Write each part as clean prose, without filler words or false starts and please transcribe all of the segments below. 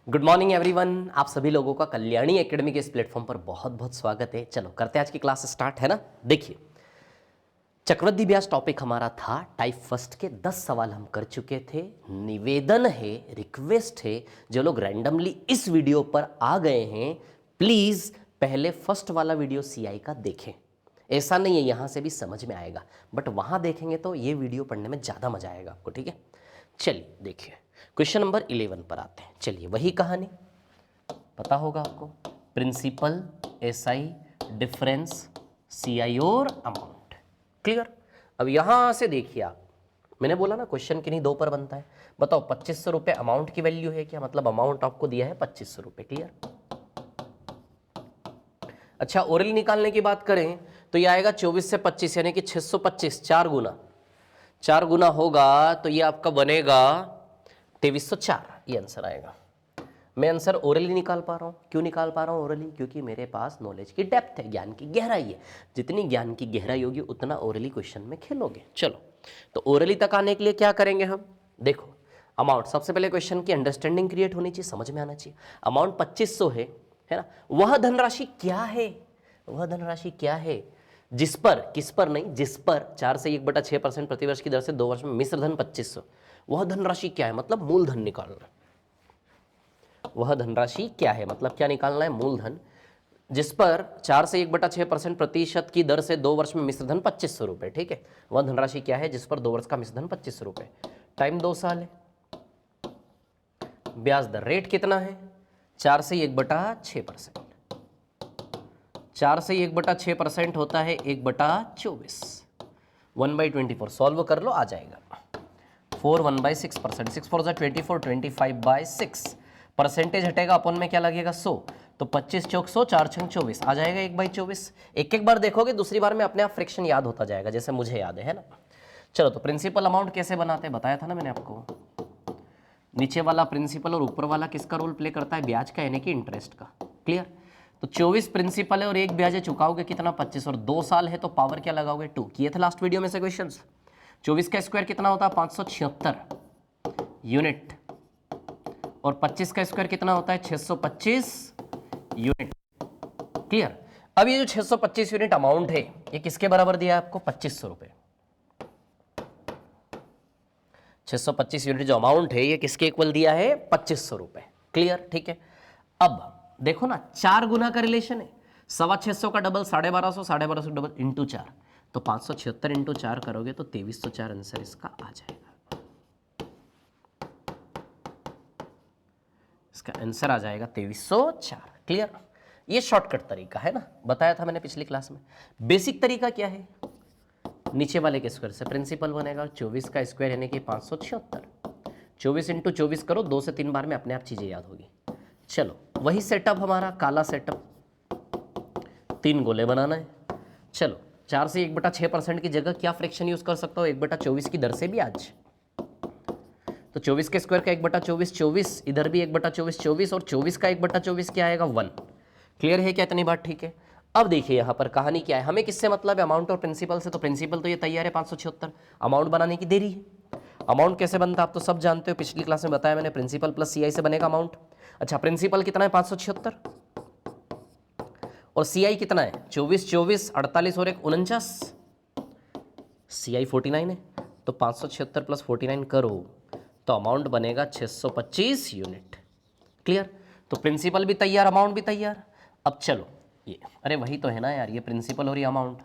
Good morning everyone. आप सभी लोगों का कल्याणी एकेडमी के इस प्लेटफॉर्म पर बहुत बहुत स्वागत है। चलो करते हैं आज की क्लास स्टार्ट, है ना। देखिए, चक्रवृद्धि ब्याज टॉपिक हमारा था। टाइप फर्स्ट के 10 सवाल हम कर चुके थे। निवेदन है, रिक्वेस्ट है, जो लोग रैंडमली इस वीडियो पर आ गए हैं प्लीज पहले फर्स्ट वाला वीडियो सीआई का देखें। ऐसा नहीं है यहां से भी समझ में आएगा, बट वहां देखेंगे तो ये वीडियो पढ़ने में ज्यादा मजा आएगा आपको, ठीक है। चलिए देखिए, क्वेश्चन नंबर 11 पर आते हैं। चलिए, वही कहानी पता होगा आपको, प्रिंसिपल, एसआई, डिफरेंस, सीआई और अमाउंट। क्लियर। अब यहां से देखिए आप, मैंने बोला ना क्वेश्चन किन्हीं दो पर बनता है। बताओ 2500 रुपये अमाउंट की वैल्यू है क्या, मतलब अमाउंट आपको दिया है 2500 रुपये। क्लियर। अच्छा, ओरली निकालने की बात करें तो ये आएगा 24 से 25 यानी कि 625, 4 गुना होगा तो ये आपका बनेगा 2304। ये आंसर आएगा। मैं आंसर ओरली निकाल पा रहा हूँ। क्यों निकाल पा रहा हूँ ओरली? क्योंकि मेरे पास नॉलेज की डेप्थ है, ज्ञान की गहराई है। जितनी ज्ञान की गहराई होगी उतना ओरली क्वेश्चन में खेलोगे। चलो, तो ओरली तक आने के लिए क्या करेंगे हम? देखो, अमाउंट सबसे पहले क्वेश्चन की अंडरस्टैंडिंग क्रिएट होनी चाहिए, समझ में आना चाहिए। अमाउंट 2500 है ना। वह धनराशि क्या है? वह धनराशि क्या है जिस पर, किस पर नहीं, जिस पर 4 से 1/6% प्रतिवर्ष की दर से 2 वर्ष में मिश्र धन 2500। वह धनराशि क्या है? मतलब मूलधन निकालना। वह धनराशि क्या है मतलब क्या निकालना है? मूलधन, जिस पर 4 से 1/6% प्रतिशत की दर से 2 वर्ष में मिश्र धन 2500 रुपये। ठीक है, वह धनराशि क्या है जिस पर 2 वर्ष का मिश्र धन 2500 रुपये। टाइम 2 साल है। ब्याज दर रेट कितना है? 4 से 1/6%। 4 से 1/6% होता है 1/24। 1/24 सॉल्व कर लो, आ जाएगा 4 1/6%। 6 4 24, 25/6। परसेंटेज हटेगा, अपन में क्या लगेगा 100, तो 25 चौक 100, 4 छंग 24 आ जाएगा 1/24। एक एक बार देखोगे, दूसरी बार में अपने आप फ्रैक्शन याद होता जाएगा, जैसे मुझे याद है ना। चलो, तो प्रिंसिपल अमाउंट कैसे बनाते हैं बताया था ना मैंने आपको। नीचे वाला प्रिंसिपल और ऊपर वाला किसका रोल प्ले करता है? ब्याज का, यानी कि इंटरेस्ट का। क्लियर। तो 24 प्रिंसिपल है और 1 ब्याज है, चुकाओगे कितना? 25, और 2 साल है तो पावर क्या लगाओगे? 2। किए थे लास्ट वीडियो में से क्वेश्चन। 24 का स्क्वायर कितना होता है? 576 यूनिट, और 25 का स्क्वायर कितना होता है? 625 यूनिट। क्लियर। अब ये जो 625 यूनिट अमाउंट है, ये किसके बराबर दिया है आपको? 2500 रुपए। 625 यूनिट जो अमाउंट है ये किसके इक्वल दिया है? 2500 रुपए। क्लियर, ठीक है। अब देखो ना, 4 गुना का रिलेशन है। 625 का डबल 1250, 1250 डबल इंटू 4, तो 576 इंटू 4 करोगे तो 2304 आंसर इसका आ जाएगा। इसका आंसर आ जाएगा 2304। क्लियर। ये शॉर्टकट तरीका है ना, बताया था मैंने पिछली क्लास में। बेसिक तरीका क्या है? नीचे वाले के स्क्वायर से प्रिंसिपल बनेगा, 24 का स्क्वायर यानी कि 576। 24 इंटू 24 करो, 2 से 3 बार में अपने आप चीजें याद होगी। चलो, वही सेटअप हमारा काला सेटअप, 3 गोले बनाना है। चलो, 4 से 1/6% की जगह क्या फ्रैक्शन यूज कर सकता हूँ? 1/24 की दर से भी आज। तो 24 के स्क्वायर का 1/24 24, इधर भी 1/24 24, और 24 का 1/24 क्या आएगा? 1। क्लियर है क्या इतनी बात? ठीक है। अब देखिए यहाँ पर कहानी क्या है, हमें किससे मतलब है? अमाउंट और प्रिंसिपल से। तो प्रिंसिपल तो ये तैयार है 576, अमाउंट बनाने की देरी है। अमाउंट कैसे बनता है आप तो सब जानते हो, पिछली क्लास में बताया मैंने। प्रिंसिपल प्लस सीआई से बनेगा अमाउंट। अच्छा, प्रिंसिपल कितना है? 576, और सीआई कितना है? 24 24 48 और 1 49। सीआई 49 है, तो 576 प्लस 49 करो तो अमाउंट बनेगा 625 यूनिट। क्लियर। तो प्रिंसिपल भी तैयार, अमाउंट भी तैयार। अब चलो, ये अरे वही तो है ना यार, ये प्रिंसिपल और ये अमाउंट।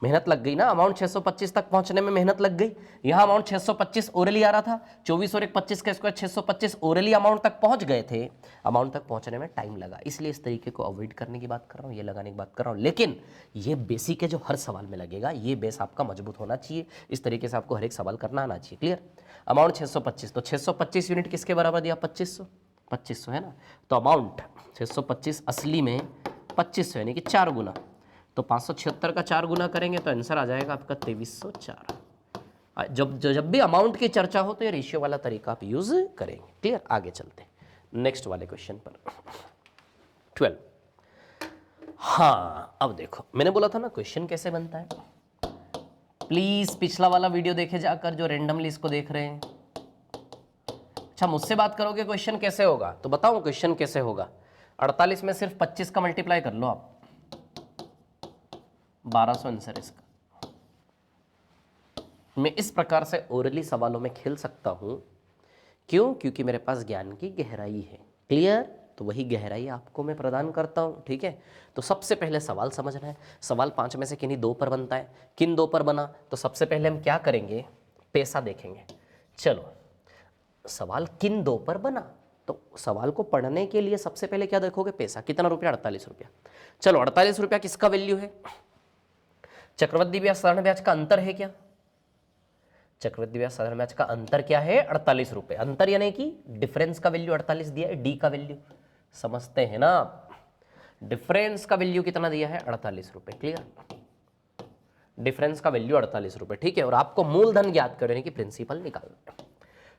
मेहनत लग गई ना, अमाउंट 625 तक पहुंचने में मेहनत लग गई। यहाँ अमाउंट 625 ओरली आ रहा था, 24 और 1 25 का स्क्वायर 625 ओरली अमाउंट तक पहुंच गए थे। अमाउंट तक पहुंचने में टाइम लगा, इसलिए इस तरीके को अवॉइड करने की बात कर रहा हूँ, ये लगाने की बात कर रहा हूँ। लेकिन ये बेसिक है जो हर सवाल में लगेगा, ये बेस आपका मजबूत होना चाहिए। इस तरीके से आपको हर एक सवाल करना आना चाहिए। क्लियर। अमाउंट 625, तो 625 यूनिट किसके बराबर दिया? 2500 है ना। तो अमाउंट 625 असली में 2500 यानी कि 4 गुना, तो 576 का 4 गुना करेंगे तो आंसर आ जाएगा आपका 2304। जब भी अमाउंट की चर्चा हो तो ये रेशियो वाला तरीका आप यूज करेंगे। क्लियर। आगे चलते हैं नेक्स्ट वाले क्वेश्चन पर, 12। हाँ, अब देखो, मैंने बोला था ना क्वेश्चन कैसे बनता है। प्लीज पिछला वाला वीडियो देखे जाकर, जो रेंडमली इसको देख रहे हैं। अच्छा मुझसे बात करोगे क्वेश्चन कैसे होगा, तो बताओ क्वेश्चन कैसे होगा। 48 में सिर्फ 25 का मल्टीप्लाई कर लो आप, 1200 आंसर इसका। मैं इस प्रकार से ओरली सवालों में खेल सकता हूं, क्यों? क्योंकि मेरे पास ज्ञान की गहराई है। क्लियर? तो वही गहराई आपको मैं प्रदान करता हूं, ठीक है। तो सबसे पहले सवाल समझना है। सवाल 5 में से किन्हीं 2 पर बनता है। किन 2 पर बना? तो सबसे पहले हम क्या करेंगे, पैसा देखेंगे। चलो, सवाल किन 2 पर बना, तो सवाल को पढ़ने के लिए सबसे पहले क्या देखोगे, पैसा। कितना रुपया? 48 रुपया। चलो 48 रुपया किसका वैल्यू है? चक्रवृद्धि ब्याज साधारण ब्याज का अंतर है क्या? चक्रवृद्धि ब्याज साधारण ब्याज का अंतर क्या है? 48 रुपए। अंतर यानी कि डिफरेंस का वैल्यू 48 दिया है, डी का वैल्यू समझते हैं ना। डिफरेंस का वैल्यू कितना दिया है? 48 रुपए। क्लियर? डिफरेंस का वैल्यू 48 रुपए, ठीक है। और आपको मूलधन ज्ञात करने की प्रिंसिपल निकालना है।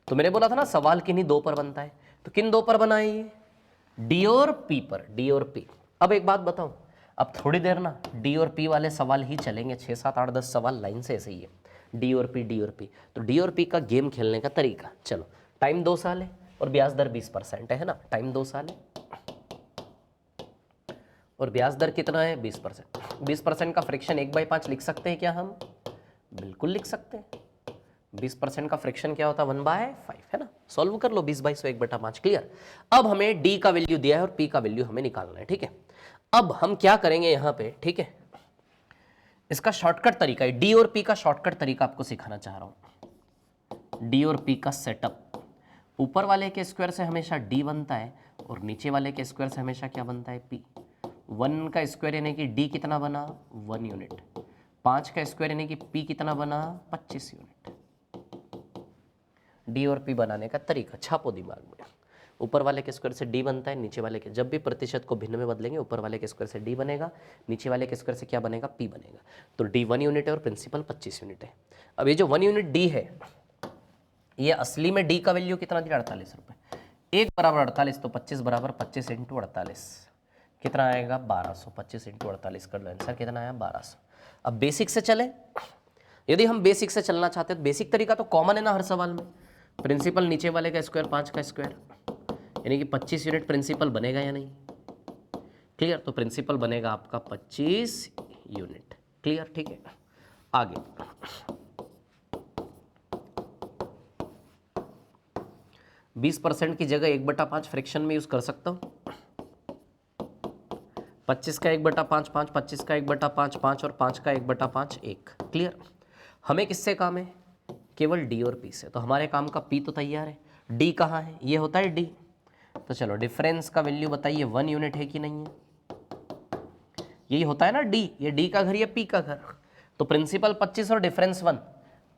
तो मैंने बोला था ना सवाल किन्हीं 2 पर बनता है, तो किन 2 पर बना है ये? डी और पी पर, डी और पी। अब एक बात बताऊं, अब थोड़ी देर ना डी और पी वाले सवाल ही चलेंगे, 6, 7, 8, 10 सवाल लाइन से ऐसे ही है, डी और पी, डी और पी। तो डी और पी का गेम खेलने का तरीका, चलो टाइम 2 साल है और ब्याज दर 20% है ना। टाइम 2 साल है और ब्याज दर कितना है? 20%। 20% का फ्रैक्शन 1/5 लिख सकते हैं क्या हम? बिल्कुल लिख सकते हैं। 20% का फ्रैक्शन क्या होता है? 1/5 है ना। सॉल्व कर लो, 20/100 1/5। क्लियर? अब हमें डी का वैल्यू दिया है और पी का वैल्यू हमें निकालना है, ठीक है। अब हम क्या करेंगे यहाँ पे, ठीक है, इसका शॉर्टकट तरीका है, डी और पी का शॉर्टकट तरीका आपको सिखाना चाह रहा हूं। डी और पी का सेटअप, ऊपर वाले के स्क्वायर से हमेशा डी बनता है और नीचे वाले के स्क्वायर से हमेशा क्या बनता है? पी। 1 का स्क्वायर यानी कि डी कितना बना? 1 यूनिट। 5 का स्क्वायर यानी कि पी कितना बना? 25 यूनिट। डी और पी बनाने का तरीका छापो दिमाग में। ऊपर वाले के स्क्वायर से डी बनता है, नीचे वाले के, जब भी प्रतिशत को भिन्न में बदलेंगे ऊपर वाले के स्क्वायर से डी बनेगा, नीचे वाले के स्क्वायर से क्या बनेगा? पी बनेगा। तो डी 1 यूनिट है और प्रिंसिपल 25 यूनिट है। अब ये जो 1 यूनिट डी है, ये असली में डी का वैल्यू कितना दिया? 48 रुपये। 1 बराबर 48, तो 25 बराबर 25 इंटू 48 कितना आएगा? 1200। 25 इंटू 48 कर लो, आंसर कितना आया? 1200। अब बेसिक से चले, यदि हम बेसिक से चलना चाहते हैं तो बेसिक तरीका तो कॉमन है ना हर सवाल में। प्रिंसिपल नीचे वाले का स्क्वायर 5 का स्क्वायर यानी कि 25 यूनिट प्रिंसिपल बनेगा या नहीं? क्लियर? तो प्रिंसिपल बनेगा आपका 25 यूनिट। क्लियर? ठीक है, आगे 20% की जगह 1/5 फ्रैक्शन में यूज कर सकता हूं। 25 का 1/5 5, 25 का 1/5 5 और 5 का 1/5 1। क्लियर? हमें किससे काम है? केवल डी और पी से। तो हमारे काम का पी तो तैयार है, डी कहाँ है? ये होता है डी। तो चलो डिफरेंस का वैल्यू बताइए, 1 यूनिट है कि नहीं है? यही होता है ना डी, ये डी का घर, ये पी का घर। तो प्रिंसिपल 25 और डिफरेंस 1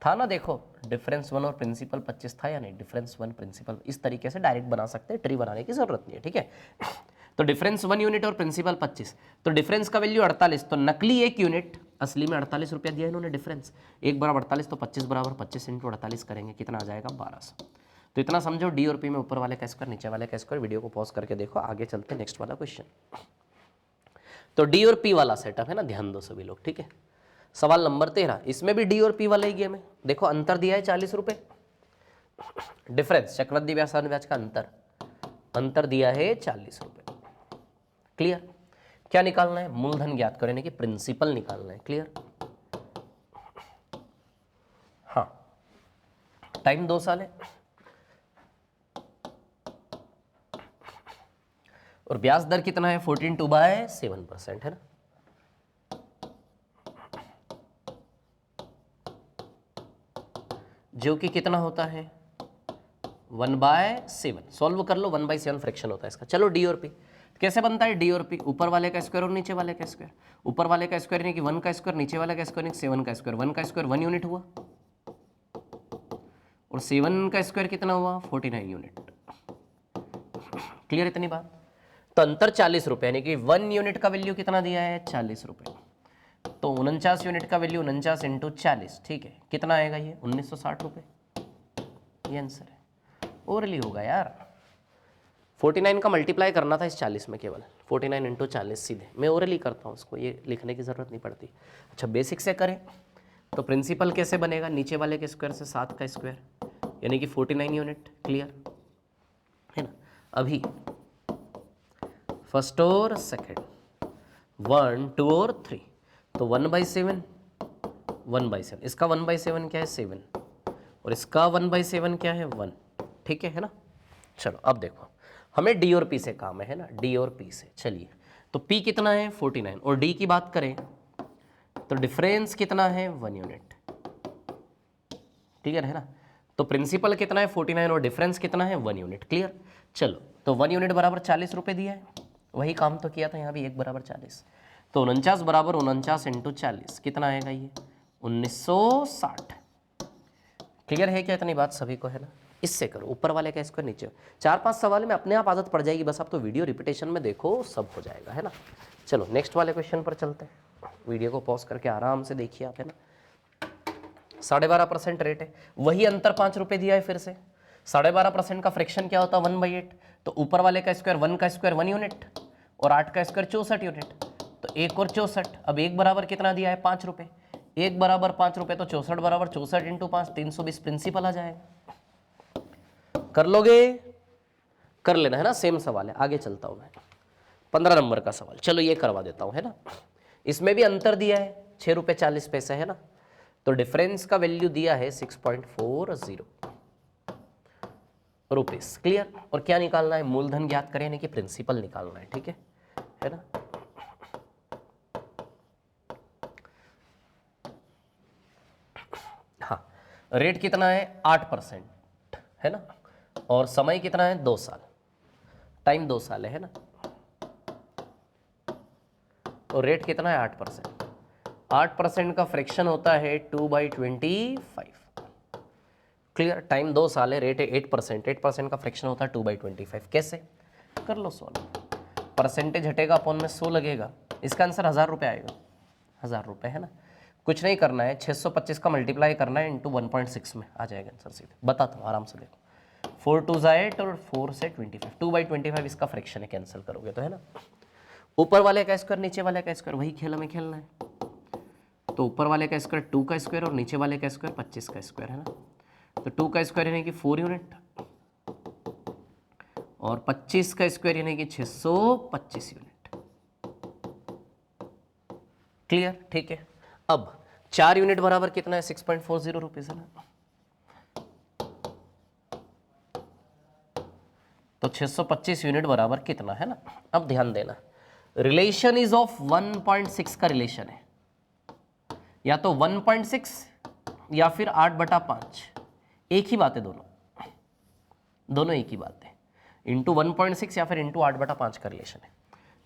था ना। देखो डिफरेंस 1 और प्रिंसिपल 25 था या नहीं? डिफरेंस 1 प्रिंसिपल, इस तरीके से डायरेक्ट बना सकते हैं, ट्री बनाने की जरूरत नहीं है, ठीक है। तो डिफरेंस 1 यूनिट और प्रिंसिपल 25, तो डिफरेंस का वैल्यू 48, तो नकली 1 यूनिट, असली में 48 रुपया दिया इन्होंने डिफरेंस। 1 बराबर 48, तो 25 बराबर 25 इंटू 48 करेंगे, कितना आ जाएगा? 1200। तो इतना समझो, डी और पी में ऊपर वाले का स्क्वायर, नीचे वाले का स्क्वायर। वीडियो को पॉज करके देखो, आगे चलते हैं नेक्स्ट वाला क्वेश्चन। तो डी और पी वाला सेटअप है ना, ध्यान दो सभी लोग, ठीक है। सवाल नंबर 13, इसमें भी डी और पी वाला ही गेम है। देखो अंतर दिया है 40 रुपये, डिफरेंस चक्रवृद्धि ब्याज साधारण ब्याज का अंतर दिया है 40 रुपये। क्लियर? क्या निकालना है? मूलधन ज्ञात करने की प्रिंसिपल निकालना है। क्लियर? हाँ, टाइम 2 साल है और ब्याज दर कितना है? 14/7% है ना। जो कि कितना होता है? 1/7। सॉल्व कर लो, 1/7 फ्रैक्शन होता है इसका। चलो डी और पी कैसे बनता है? डी और पी, ऊपर वाले का स्क्वायर और नीचे वाले का स्क्वायर। ऊपर वाले का स्क्वायर यानी कि 1 का स्क्वायर, नीचे वाले का स्क्वायर यानी 7 का स्क्वायर। 1 का स्क्वायर 1 यूनिट हुआ और 7 का स्क्वायर कितना हुआ? 49 यूनिट। क्लियर इतनी बात? तो अंतर 40 रुपये, यानी कि 1 यूनिट का वैल्यू कितना दिया है? 40 रुपये। तो 49 यूनिट का वैल्यू 49 इंटू 40, ठीक है, कितना आएगा ये? 1960 रुपये। ये आंसर है। ओरली होगा यार, 49 का मल्टीप्लाई करना था इस 40 में, केवल 49 इंटू 40 सीधे मैं ओरली करता हूँ उसको, ये लिखने की ज़रूरत नहीं पड़ती। अच्छा बेसिक से करें तो प्रिंसिपल कैसे बनेगा? नीचे वाले के स्क्वायर से 7 का स्क्वायर यानी कि 49 यूनिट। क्लियर? अभी फर्स्ट और सेकेंड, 1 2 और 3, तो 1/7, 1/7, इसका 1/7 क्या है 7, और इसका 1/7 क्या है 1, ठीक है ना। चलो अब देखो, हमें डी और पी से काम है ना, डी और पी से। चलिए, तो पी कितना है 49, और डी की बात करें तो डिफरेंस कितना है 1 यूनिट, क्लियर है ना। तो प्रिंसिपल कितना है 49 और डिफरेंस कितना है 1 यूनिट, क्लियर। चलो, तो 1 यूनिट बराबर 40 रुपये दिया है, वही काम तो किया था यहाँ भी, 1 बराबर 40, तो 49 बराबर 49 इंटू 40 कितना आएगा ये 1960, क्लियर है क्या इतनी बात सभी को, है ना। इससे करो, ऊपर वाले का इसको नीचे, 4-5 सवाल में अपने आप आदत पड़ जाएगी, बस आप तो वीडियो रिपीटेशन में देखो सब हो जाएगा, है ना। चलो नेक्स्ट वाले क्वेश्चन पर चलते हैं, वीडियो को पॉज करके आराम से देखिए आप, है ना। 12.5% रेट है, वही अंतर 5 रुपये दिया है फिर से। 12.5% का फ्रैक्शन क्या होता है 1/8, तो ऊपर वाले का स्क्वायर 1 का स्क्वायर 1 यूनिट, और 8 का स्क्वायर 64 यूनिट, तो 1 और 64, अब 1 बराबर कितना दिया है 5 रुपये, 1 बराबर 5 रुपये, तो 64 बराबर 64 इंटू 5, 320 प्रिंसिपल आ जाएगा। कर लोगे, कर लेना है ना, सेम सवाल है। आगे चलता हूँ मैं, 15 नंबर का सवाल, चलो ये करवा देता हूँ, है ना। इसमें भी अंतर दिया है 6 रुपये 40 पैसे, है ना। तो डिफरेंस का वैल्यू दिया है 6.40 रुपीस, क्लियर। और क्या निकालना है, मूलधन ज्ञात करें, यानी कि प्रिंसिपल निकालना है, ठीक है ना। हाँ, रेट कितना है 8%, है ना, और समय कितना है 2 साल, टाइम 2 साल है ना, और रेट कितना है 8%। 8% का फ्रैक्शन होता है 2/25, क्लियर। टाइम 2 साल है, रेट है 8%, 8% का फ्रैक्शन होता है 2/25, कैसे कर लो सॉल्व, परसेंटेज हटेगा अपॉन में 100 लगेगा, इसका आंसर 1000 रुपये आएगा, 1000 रुपये, है ना। कुछ नहीं करना है, 625 का मल्टीप्लाई करना है इंटू 1.6 में आ जाएगा आंसर सीधे, बताता हूँ आराम से देखो, 4 2 8 और 4 से 25, 2/25 इसका फ्रैक्शन है, कैंसिल करोगे तो, है ना। ऊपर वाले का स्क्वायर नीचे वाले का स्क्वायर, वही खेल हमें खेलना है, तो ऊपर वाले का स्क्वायर 2 का स्क्वायर और नीचे वाले का स्क्वायर 25 का स्क्वायर, है ना। तो 2 का स्क्वायर यानी कि 4 यूनिट, और 25 का स्क्वायर यानी कि 625 यूनिट, क्लियर, ठीक है। अब 4 यूनिट बराबर कितना है 6.40 रुपीज, है ना। तो 625 यूनिट बराबर कितना, है ना। अब ध्यान देना, रिलेशन इज ऑफ 1.6 का रिलेशन है, या तो 1.6 या फिर 8/5, एक ही बात है, दोनों एक ही बात है, इंटू 1.6 या फिर इंटू 8/5 का रिलेशन है।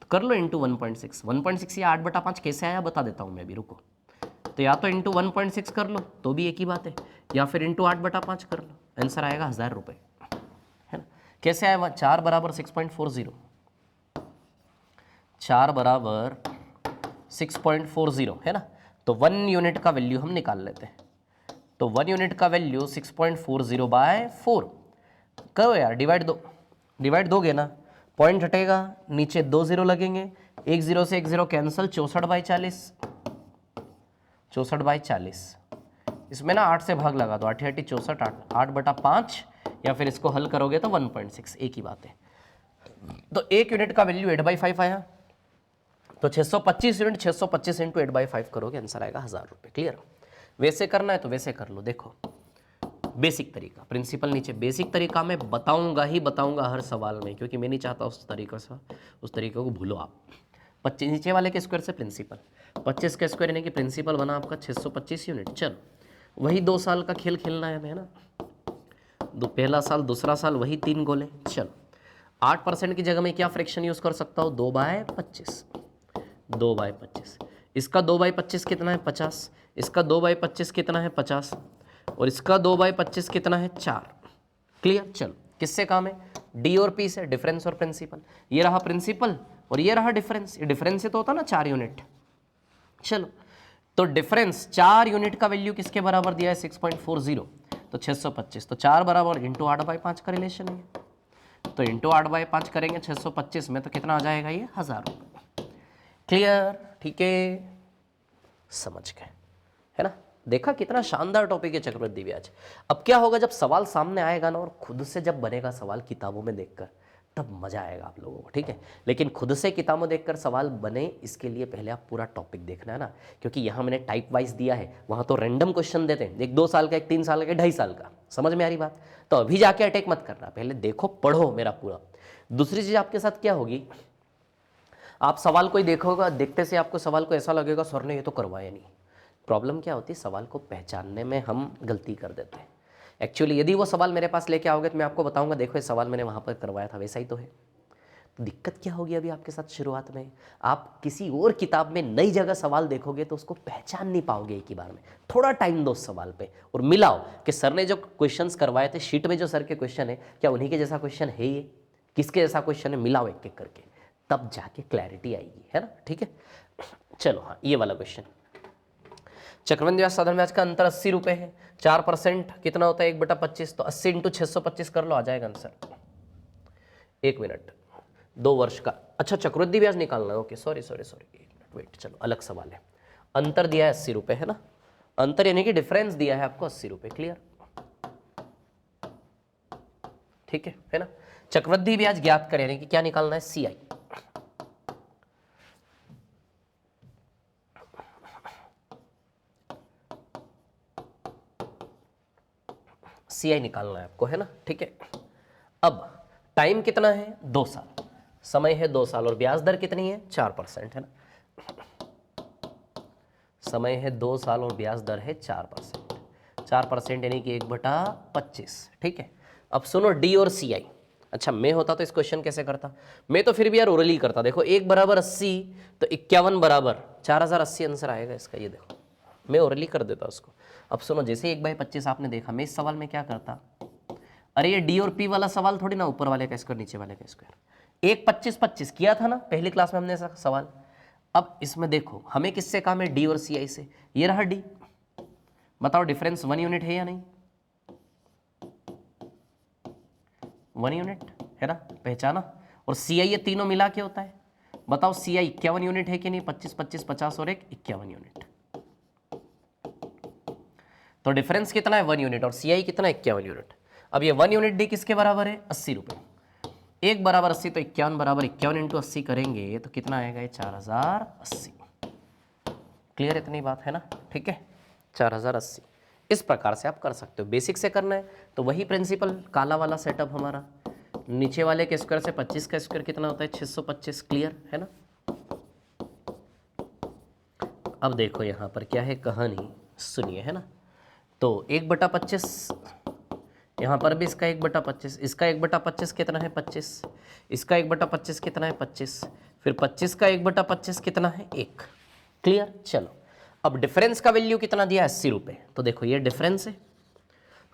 तो कर लो इंटू 1.6, 1.6 या 8/5 कैसे आया बता देता हूँ मैं भी, रुको। तो या तो इंटू 1.6 कर लो तो भी एक ही बात है, या फिर इंटू 8/5 कर लो, आंसर आएगा 1000 रुपये, है ना। कैसे आया, 4 बराबर 6.40, 4 बराबर 6.40, है ना। तो 1 यूनिट का वैल्यू हम निकाल लेते हैं, तो 1 यूनिट का वैल्यू 6.40/4, करो यार, डिवाइड दोगे ना, पॉइंट हटेगा, नीचे 2 0 लगेंगे, 1 0 से 1 0 कैंसिल, 64/40, 64/40, इसमें ना 8 से भाग लगा दो, 8 8 64, 8/5, या फिर इसको हल करोगे तो 1.6, एक ही बात है। तो 1 यूनिट का वैल्यू 8/5 आया, तो 625 यूनिट 625 इंटू 8/5 करोगे, आंसर आएगा 1000 रुपये, क्लियर। वैसे करना है तो वैसे कर लो, देखो बेसिक तरीका, प्रिंसिपल नीचे, बेसिक तरीका मैं बताऊंगा ही बताऊंगा हर सवाल में, क्योंकि मैं नहीं चाहता उस तरीके को भूलो आप। 25 नीचे वाले के स्क्वायर से प्रिंसिपल, 25 का स्क्वायर यानी कि प्रिंसिपल बना आपका 625 यूनिट। चल वही 2 साल का खेल खेलना है हमें, है ना, पहला साल दूसरा साल वही 3 गोले। चल 8% की जगह में क्या फ्रैक्शन यूज कर सकता हूँ, 2/25, 2/25, इसका 2/25 कितना है 50, इसका 2/25 कितना है 50, और इसका 2/25 कितना है 4, क्लियर। चलो किससे काम है, डी और पी से, डिफरेंस और प्रिंसिपल। ये रहा प्रिंसिपल और ये रहा डिफरेंस, ये डिफरेंस से तो होता ना 4 यूनिट। चलो तो डिफरेंस 4 यूनिट का वैल्यू किसके बराबर दिया है 6.40, तो 625, तो 4 बराबर इंटू 8/5 का रिलेशन है, तो इंटू 8/5 करेंगे 625 में, तो कितना आ जाएगा ये 1000 रुपये, क्लियर, ठीक है, समझ गए, है ना। देखा कितना शानदार टॉपिक है चक्रवृद्धि ब्याज। अब क्या होगा जब सवाल सामने आएगा ना, और खुद से जब बनेगा सवाल किताबों में देखकर, तब मज़ा आएगा आप लोगों को, ठीक है। लेकिन खुद से किताबों देखकर सवाल बने इसके लिए पहले आप पूरा टॉपिक देखना है ना, क्योंकि यहाँ मैंने टाइप वाइज दिया है, वहाँ तो रैंडम क्वेश्चन देते हैं, एक 2 साल का, एक 3 साल का, 2.5 साल का। समझ में आ रही बात? तो अभी जाके अटैक मत करना, पहले देखो, पढ़ो मेरा पूरा। दूसरी चीज़ आपके साथ क्या होगी, आप सवाल कोई देखोगा, देखते से आपको सवाल को ऐसा लगेगा सर ने ये तो करवाया नहीं। प्रॉब्लम क्या होती है, सवाल को पहचानने में हम गलती कर देते हैं। एक्चुअली यदि वो सवाल मेरे पास लेके आओगे तो मैं आपको बताऊंगा देखो ये सवाल मैंने वहाँ पर करवाया था, वैसा ही तो है। तो दिक्कत क्या होगी अभी आपके साथ शुरुआत में, आप किसी और किताब में नई जगह सवाल देखोगे तो उसको पहचान नहीं पाओगे एक ही बार में। थोड़ा टाइम दो उस सवाल पे और मिलाओ कि सर ने जो क्वेश्चंस करवाए थे शीट में, जो सर के क्वेश्चन है क्या उन्हीं के जैसा क्वेश्चन है, ये किसके जैसा क्वेश्चन है, मिलाओ एक एक करके, तब जाके क्लैरिटी आएगी, है ना, ठीक है। चलो हाँ, ये वाला क्वेश्चन, चक्रवृद्धि ब्याज साधारण ब्याज का अंतर 80 रुपये है, 4% कितना होता है 1/25, तो 80 × 625 कर लो, आ जाएगा आंसर। 1 मिनट, 2 वर्ष का, अच्छा चक्रवृद्धि ब्याज निकालना है, ओके सॉरी, 1 मिनट वेट, चलो अलग सवाल है। अंतर दिया है 80 रुपये, है ना, अंतर यानी कि डिफरेंस दिया है आपको 80 रुपये, क्लियर, ठीक है ना। चक्रवृद्धि ब्याज ज्ञात करें यानी कि क्या निकालना है, CI, CI निकालना है आपको, है ना, ठीक है। अब टाइम कितना है, 2 साल, समय है 2 साल, और ब्याज दर कितनी है, 4%, है ना, समय है 2 साल और ब्याज दर है 4%, 4% यानी कि 1/25, ठीक है। अब सुनो डी और CI, अच्छा मैं होता तो इस क्वेश्चन कैसे करता, मैं तो फिर भी यार ओरली करता, देखो 1 = 80 तो 51 = 4080 आंसर आएगा इसका, ये देखो मैं ओरली कर देता उसको। अब सुनो, जैसे 1/25 आपने देखा, मैं इस सवाल में क्या करता, अरे ये डी और पी वाला सवाल थोड़ी ना, ऊपर वाले का स्क्वायर नीचे वाले का स्क्वायर, 1 25 25 किया था ना पहली क्लास में हमने ऐसा सवाल। अब इसमें देखो हमें किससे काम है, डी और CI से, ये रहा डी, बताओ डिफरेंस 1 यूनिट है या नहीं, 1 यूनिट है ना, पहचाना, और CI ये तीनों मिला के होता है, बताओ CI 51 यूनिट है कि नहीं, 25 25 50 और 1 51 यूनिट, तो डिफरेंस कितना है 1 यूनिट, और CI कितना है 51 यूनिट। अब ये 1 यूनिट डी किसके बराबर है, 80 रुपये, 1 = 80 तो 51 = 51 × 80 करेंगे तो कितना आएगा, ये 4080, क्लियर इतनी बात है ना, ठीक है, 4080। इस प्रकार से आप कर सकते हो, बेसिक से करना है तो वही प्रिंसिपल, काला वाला सेटअप हमारा, नीचे वाले के स्क्वायर से 25 का स्क्वायर कितना होता है, 625, क्लियर है ना। अब देखो यहाँ पर क्या है कहानी, सुनिए, है ना, तो 1/25, यहाँ पर भी इसका 1/25, इसका 1/25 कितना है 25, इसका 1/25 कितना है 25, फिर 25 का 1/25 कितना है 1, क्लियर। चलो अब डिफरेंस का वैल्यू कितना दिया है, 80 रुपये, तो देखो ये डिफरेंस है,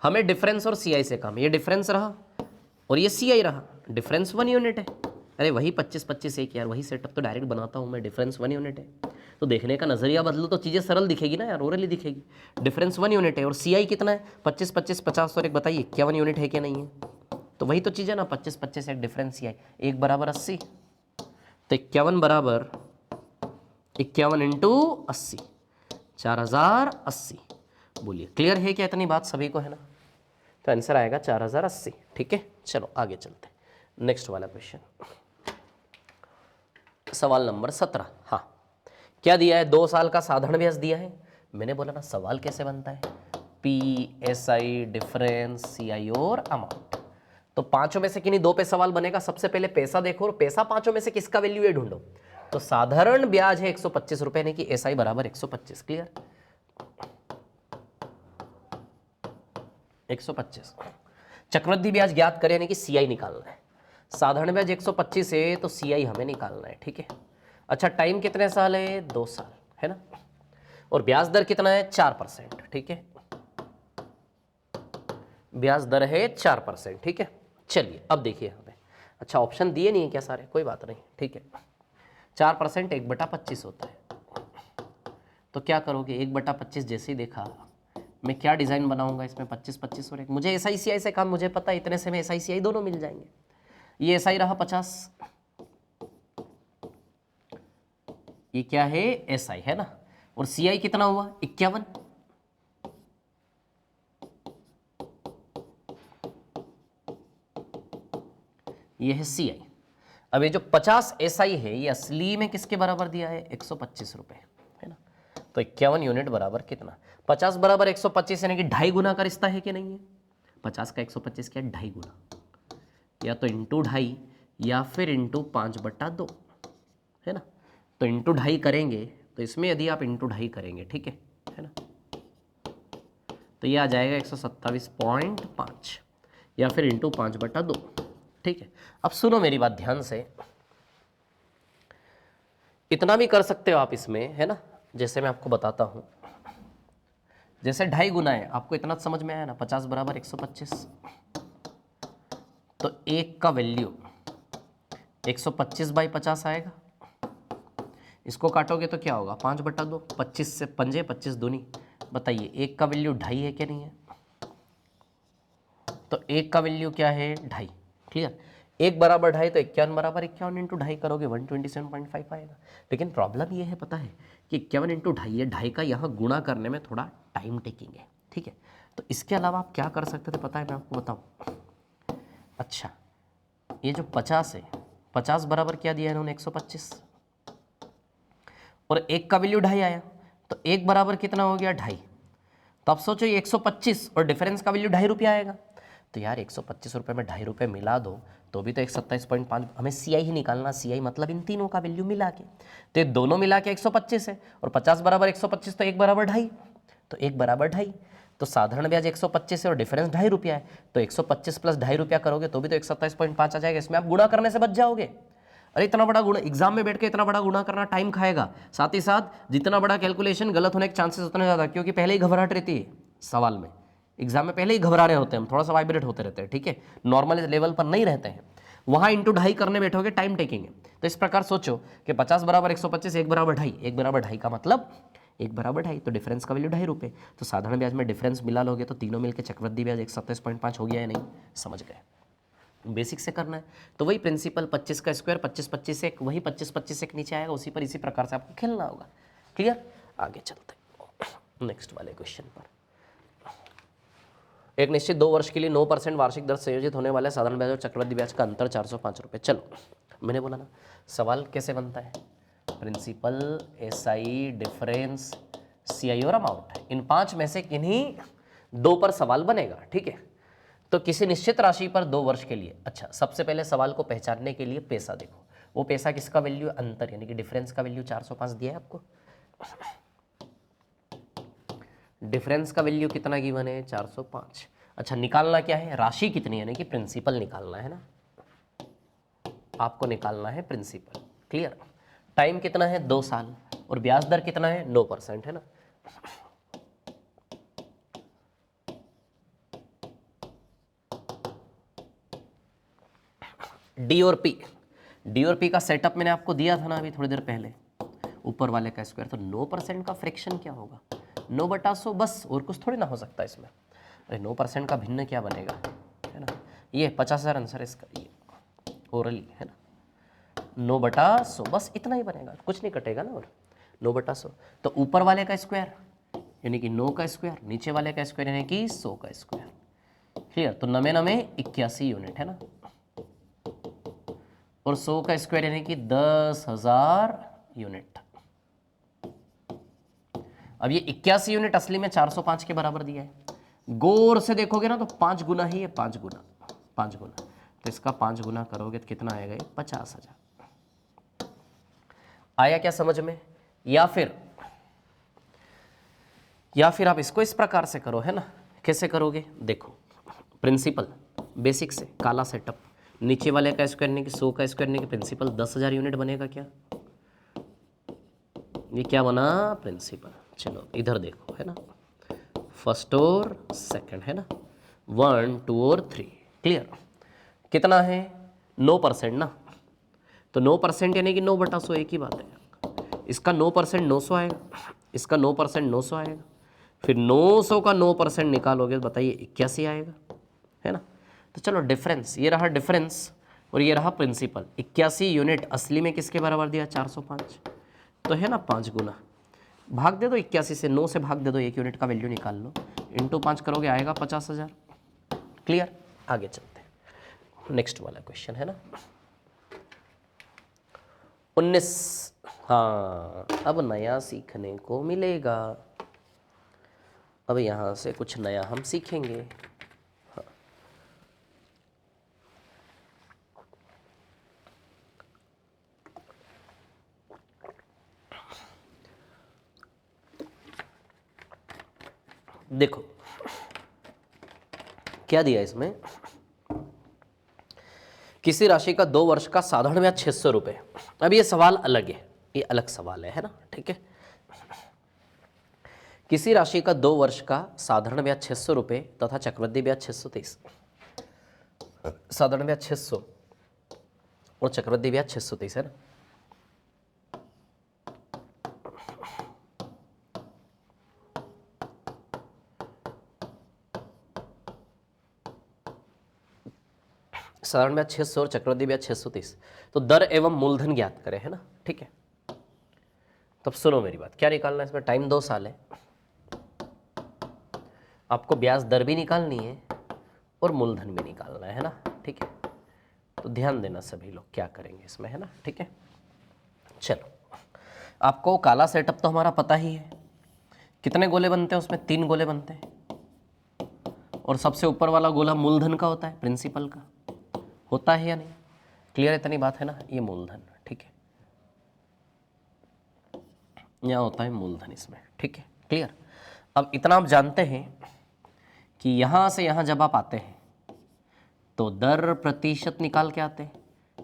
हमें डिफरेंस और CI से काम, ये डिफरेंस रहा और ये CI रहा, डिफरेंस 1 यूनिट है, अरे वही 25 25 1 यार, वही सेटअप तो डायरेक्ट बनाता हूँ मैं, डिफरेंस 1 यूनिट है, तो देखने का नजरिया बदलो तो चीज़ें सरल दिखेगी ना यार, ओरली दिखेगी। डिफरेंस 1 यूनिट है और CI कितना है 25 25 50 और 1, बताइए 51 यूनिट है कि नहीं है, तो वही तो चीज़ है ना, 25 25 1 डिफरेंस CI, 1 = 80, तो 51 = 51 × 80, 4080, बोलिए क्लियर है क्या, इतनी बात सभी को है ना, तो आंसर आएगा 4080, ठीक है। चलो आगे चलते हैं, नेक्स्ट वाला क्वेश्चन, सवाल नंबर 17, हाँ क्या दिया है, 2 साल का साधारण ब्याज दिया है, मैंने बोला ना सवाल कैसे बनता है, PSI, डिफरेंस, CI और अमाउंट, तो पांचों में से किन्हीं 2 पे सवाल बनेगा, सबसे पहले पैसा देखो और पैसा पांचों में से किसका वैल्यू है ढूंढो, तो साधारण ब्याज है 125 रुपए, यानी कि SI = 125, क्लियर, 125। चक्रवृद्धि ब्याज ज्ञात करें यानी कि CI निकालना है, साधारण ब्याज 125 है तो CI हमें निकालना है, ठीक है। अच्छा टाइम कितने साल है, 2 साल, है ना, और ब्याज दर कितना है 4%, ठीक है, ब्याज दर है 4%, ठीक है। चलिए अब देखिए यहाँ पे, अच्छा ऑप्शन दिए नहीं है क्या सारे, कोई बात नहीं, ठीक है, 4% 1/25 होता है, तो क्या करोगे 1/25 जैसे ही देखा, मैं क्या डिज़ाइन बनाऊंगा इसमें, 25 25 और 1, मुझे SI CI से काम मुझे पता है, इतने से में SI CI दोनों मिल जाएंगे, ये SI रहा 50, ये क्या है SI है ना, और CI कितना हुआ 51, ये है सी आई। अब ये जो 50 एस आई है ये असली में किसके बराबर दिया है, 125 रुपये, है ना। तो 51 यूनिट बराबर कितना, 50 बराबर 125 यानी कि 2.5 गुना का रिश्ता है कि नहीं है। 50 का 125 क्या है, 2.5 गुना, या तो इंटू 2.5 या फिर इंटू 5/2, है ना। तो इंटू 2.5 करेंगे तो इसमें यदि आप इंटू 2.5 करेंगे, ठीक है ना, तो ये आ जाएगा 127.5 या फिर इंटू 5/2, ठीक है। अब सुनो मेरी बात ध्यान से, इतना भी कर सकते हो आप इसमें, है ना। जैसे मैं आपको बताता हूं, जैसे 2.5 गुना है, आपको इतना समझ में आया ना, 50 बराबर 125, तो 1 का वैल्यू 125/50 आएगा। इसको काटोगे तो क्या होगा, 5/2, 25 से पंजे 25 दूनी, बताइए 1 का वैल्यू 2.5 है क्या नहीं है। तो 1 का वैल्यू क्या है, 2.5, क्लियर। 1 बराबर 2.5 तो 51 बराबर 51 इंटू 2.5 करोगे 127.5 आएगा। लेकिन प्रॉब्लम ये है पता है कि 51 इंटू 2.5 है, 2.5 का यहाँ गुणा करने में थोड़ा टाइम टेकिंग है, ठीक है। तो इसके अलावा आप क्या कर सकते थे पता है, मैं आपको बताऊँ। अच्छा, ये जो 50 है, 50 बराबर क्या दिया इन्होंने, 125, और 1 का वैल्यू 2.5 आया, तो 1 बराबर कितना हो गया, 2.5। तो आप सोचो ये 125 और डिफरेंस का वैल्यू 2.5 रुपया आएगा। तो यार 125 रुपये में 2.5 रुपये मिला दो तो भी तो 127.5, हमें सी आई ही निकालना, सी आई मतलब इन तीनों का वैल्यू मिला के, तो ये दोनों मिला के 125 है, और 50 बराबर 125 तो 1 बराबर 2.5, तो 1 बराबर 2.5, तो साधारण ब्याज 125 है और डिफरेंस 2.5 रुपया है, तो 125 प्लस 2.5 रुपया करोगे तो भी तो 127.5 आ जाएगा। इसमें आप गुणा करने से बच जाओगे। अरे इतना बड़ा गुणा एग्जाम में बैठ के इतना बड़ा गुणा करना टाइम खाएगा, साथ ही साथ जितना बड़ा कैलकुलेशन गलत होने के चांसेस उतने ज़्यादा, क्योंकि पहले ही घबराहट रहती है सवाल में, एग्जाम में पहले ही घबरा रहे होते हैं हम, थोड़ा सा वाइब्रेट होते रहते हैं, ठीक है, नॉर्मल लेवल पर नहीं रहते हैं। वहाँ इंटू 2.5 करने बैठोगे टाइम टेकिंग है। तो इस प्रकार सोचो कि 50 बराबर 125, 1 बराबर 2.5, 1 बराबर 2.5 का मतलब 1 बराबर 2.5, तो डिफरेंस का वैल्यू 2.5 रुपये, तो साधारण ब्याज में डिफरेंस मिला लोगे तो तीनों मिलकर चक्रवृद्धि ब्याज 127.5 हो गया या नहीं, समझ गए। बेसिक से करना है तो वही प्रिंसिपल 25 का स्क्वायर 25 एक, वही 25 एक नीचे आएगा, उसी पर इसी प्रकार से आपको खेलना होगा। क्लियर, आगे चलते हैं नेक्स्ट वाले क्वेश्चन पर। एक निश्चित 2 वर्ष के लिए 9% वार्षिक दर से संयोजित होने वाले साधारण ब्याज और चक्रवृद्धि ब्याज का अंतर 405 रुपये। चलो मैंने बोला ना, सवाल कैसे बनता है, प्रिंसिपल, एसआई, डिफरेंस, सीआई और अमाउंट, इन 5 में से किन्हीं 2 पर सवाल बनेगा, ठीक है। तो किसी निश्चित राशि पर 2 वर्ष के लिए, अच्छा सबसे पहले सवाल को पहचानने के लिए पैसा देखो, वो पैसा किसका वैल्यू, अंतर यानी कि डिफरेंस का वैल्यू 405 दिया है आपको। डिफरेंस का वैल्यू कितना गिवन है, 405। अच्छा निकालना क्या है, राशि कितनी, यानी कि प्रिंसिपल निकालना है ना, आपको निकालना है प्रिंसिपल, क्लियर। टाइम कितना है, 2 साल, और ब्याज दर कितना है, 9%, है ना। डी और पी का सेटअप मैंने आपको दिया था ना अभी थोड़ी देर पहले, ऊपर वाले का स्क्वायर, तो 9% का फ्रैक्शन क्या होगा, 9/100, बस और कुछ थोड़ी ना हो सकता इसमें। अरे 9% का भिन्न क्या बनेगा, है ना, ये 50,000 आंसर इसका, ये ओरली है ना, 9/100 बस इतना ही बनेगा, कुछ नहीं कटेगा ना, और 9/100, तो ऊपर वाले का स्क्वायर यानी कि 9 का स्क्वायर, नीचे वाले का स्क्वायर यानी कि 100 का स्क्वायर, क्लियर। तो 9 81 यूनिट है ना, और 100 का स्क्वायर यानी कि 10,000 यूनिट। अब ये 81 यूनिट असली में 405 के बराबर दिया है, गौर से देखोगे ना तो 5 गुना ही है, 5 गुना, तो इसका 5 गुना करोगे तो कितना आएगा, ये 50,000। आया क्या समझ में, या फिर आप इसको इस प्रकार से करो, है ना, कैसे करोगे देखो, प्रिंसिपल बेसिक से काला सेटअप, नीचे वाले का स्क्वायर यानी कि 100 का स्क्वायर यानी कि प्रिंसिपल 10,000 यूनिट बनेगा, क्या ये क्या बना, प्रिंसिपल। चलो इधर देखो, है ना, फर्स्ट और सेकंड, है ना, 1 2 और 3, क्लियर। कितना है, 9% ना, तो 9% यानी कि 9/100, एक ही बात है। इसका 9% 900 आएगा, इसका 9% 900 आएगा, फिर 900 का 9% निकालोगे तो बताइए 81 आएगा, है ना। तो चलो डिफरेंस, ये रहा डिफरेंस और ये रहा प्रिंसिपल। 81 यूनिट असली में किसके बराबर दिया, 405, तो है ना 5 गुना, भाग दे दो 81 से, 9 से भाग दे दो, 1 यूनिट का वैल्यू निकाल लो, इंटू 5 करोगे आएगा 50,000, क्लियर। आगे चलते हैं, नेक्स्ट वाला क्वेश्चन है ना 19। हाँ, अब नया सीखने को मिलेगा। अब यहाँ से कुछ नया हम सीखेंगे। हाँ। देखो क्या दिया इसमें, किसी राशि का 2 वर्ष का साधारण ब्याज 600 रुपये। अब ये सवाल अलग है, ये अलग सवाल है ना, ठीक है। किसी राशि का 2 वर्ष का साधारण ब्याज 600 रुपये तथा चक्रवृद्धि ब्याज 630। साधारण ब्याज 600 और चक्रवृद्धि ब्याज 630 है ना। साधारण ब्याज 600 और चक्रवृद्धि ब्याज 630। तो दर एवं मूलधन ज्ञात करें, है ना, ठीक है। तब सुनो मेरी बात, क्या निकालना है इसमें, टाइम 2 साल है, आपको ब्याज दर भी निकालनी है और मूलधन भी निकालना है ना, ठीक है। तो ध्यान देना सभी लोग क्या करेंगे इसमें, है ना, ठीक है। चलो, आपको काला सेटअप तो हमारा पता ही है, कितने गोले बनते हैं उसमें, 3 गोले बनते हैं, और सबसे ऊपर वाला गोला मूलधन का होता है, प्रिंसिपल का होता है या नहीं, क्लियर है, इतनी बात है ना। ये मूलधन, ठीक है, यहाँ होता है मूलधन इसमें, ठीक है, क्लियर। अब इतना आप जानते हैं कि यहाँ से यहाँ जब आप आते हैं तो दर प्रतिशत निकाल के आते हैं,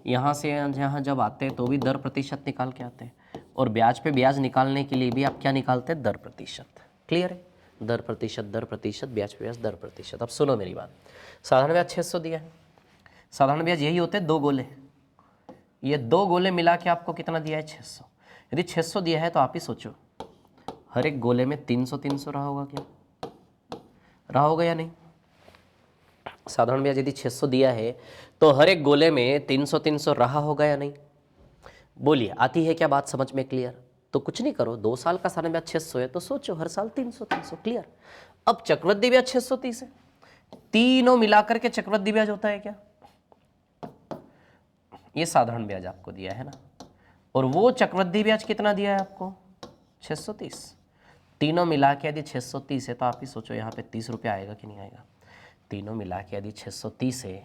यहाँ से यहाँ जब आते हैं तो भी दर प्रतिशत निकाल के आते हैं, और ब्याज पे ब्याज निकालने के लिए भी आप क्या निकालते हैं, दर प्रतिशत, क्लियर है। दर प्रतिशत, ब्याज पे ब्याज, दर प्रतिशत। अब सुनो मेरी बात, साधारण ब्याज 600 दिया है, साधारण ब्याज यही होते हैं 2 गोले, ये 2 गोले मिला के आपको कितना दिया है, 600। यदि 600 दिया है तो आप ही सोचो, हर एक गोले में 300 रहा होगा क्या, रहा होगा या नहीं। साधारण ब्याज यदि 600 दिया है तो हर एक गोले में 300 रहा होगा या नहीं, बोलिए, आती है क्या बात समझ में, क्लियर। तो कुछ नहीं करो, 2 साल का साधारण ब्याज 600 है तो सोचो हर साल 300, क्लियर। अब चक्रवृद्धि ब्याज 630 है, तीनों मिलाकर के चक्रवृद्धि ब्याज होता है क्या, ये साधारण ब्याज आपको दिया है ना, और वो चक्रवृद्धि ब्याज कितना दिया है आपको, 630। तीनों मिला के यदि 630 है तो आप ही सोचो यहाँ पे 30 रुपये आएगा कि नहीं आएगा। तीनों मिला के यदि 630 है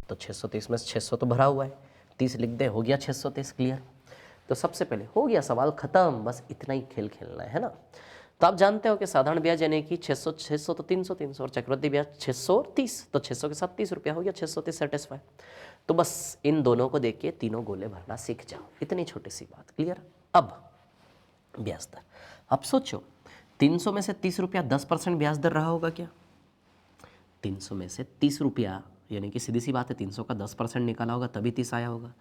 तो 630 में 600 तो भरा हुआ है, 30 लिख दे, हो गया 630, क्लियर। तो सबसे पहले हो गया सवाल खत्म, बस इतना ही खेल खेलना है ना। तो आप जानते हो कि साधारण ब्याज यानी कि 600 तो 300 और चक्रवृद्धि ब्याज 630, तो 600 के साथ 30 रुपया हो गया, 630 सेटिस्फाई। तो बस इन दोनों को देख के तीनों गोले भरना सीख जाओ, इतनी छोटी सी बात, क्लियर। अब ब्याज दर, अब सोचो 300 में से 30 रुपया 10% ब्याज दर रहा होगा क्या, 300 में से 30 रुपया, यानी कि सीधी सी बात है 300 का 10% निकाला होगा तभी 30 आया होगा,